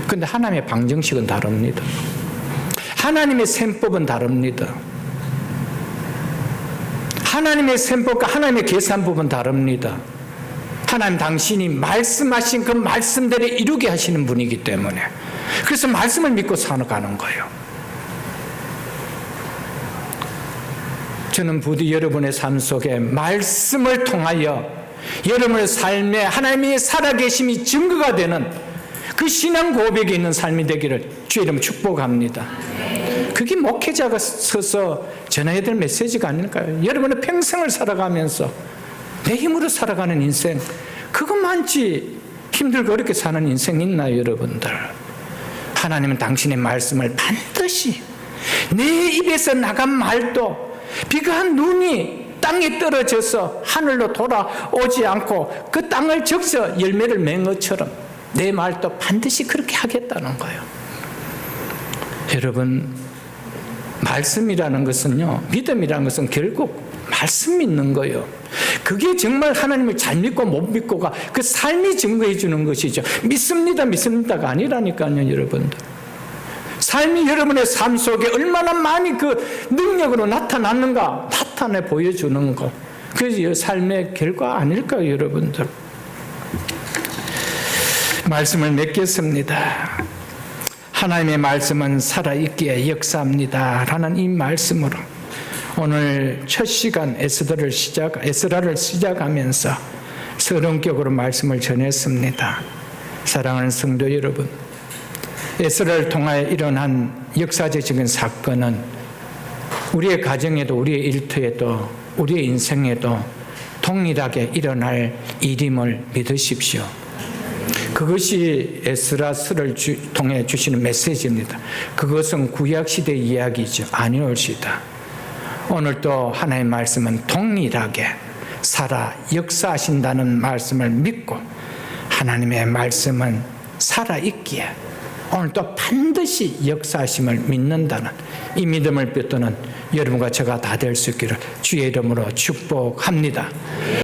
근데 하나님의 방정식은 다릅니다. 하나님의 셈법은 다릅니다. 하나님의 셈법과 하나님의 계산법은 다릅니다. 하나님 당신이 말씀하신 그 말씀대로 이루게 하시는 분이기 때문에 그래서 말씀을 믿고 살아가는 거예요. 저는 부디 여러분의 삶 속에 말씀을 통하여 여러분의 삶에 하나님의 살아계심이 증거가 되는 그 신앙 고백이 있는 삶이 되기를 주의 이름 축복합니다. 그게 목회자가 서서 전해야 될 메시지가 아닐까요? 여러분의 평생을 살아가면서 내 힘으로 살아가는 인생, 그것만치 힘들고 어렵게 사는 인생 있나요, 여러분들? 하나님은 당신의 말씀을 반드시 내 입에서 나간 말도 비가 한 눈이 땅에 떨어져서 하늘로 돌아오지 않고 그 땅을 적셔 열매를 맺은 것처럼 내 말도 반드시 그렇게 하겠다는 거예요. 여러분 말씀이라는 것은요, 믿음이라는 것은 결국 말씀 믿는 거예요. 그게 정말 하나님을 잘 믿고 못 믿고가 그 삶이 증거해 주는 것이죠. 믿습니다가 아니라니까요, 여러분들. 삶이 여러분의 삶 속에 얼마나 많이 그 능력으로 나타났는가 나타내 보여주는 것, 그게 삶의 결과 아닐까요, 여러분들? 말씀을 맺겠습니다. 하나님의 말씀은 살아있기에 역사합니다 라는 이 말씀으로 오늘 첫 시간 에스라를 시작하면서 서론격으로 말씀을 전했습니다. 사랑하는 성도 여러분, 에스라를 통하여 일어난 역사적인 사건은 우리의 가정에도 우리의 일터에도 우리의 인생에도 동일하게 일어날 일임을 믿으십시오. 그것이 에스라서를 통해 주시는 메시지입니다. 그것은 구약시대 이야기죠. 아니올시다. 오늘 또 하나님의 말씀은 동일하게 살아 역사하신다는 말씀을 믿고 하나님의 말씀은 살아있기에 오늘 또 반드시 역사하심을 믿는다는 이 믿음을 붙드는 여러분과 제가 다 될 수 있기를 주의 이름으로 축복합니다.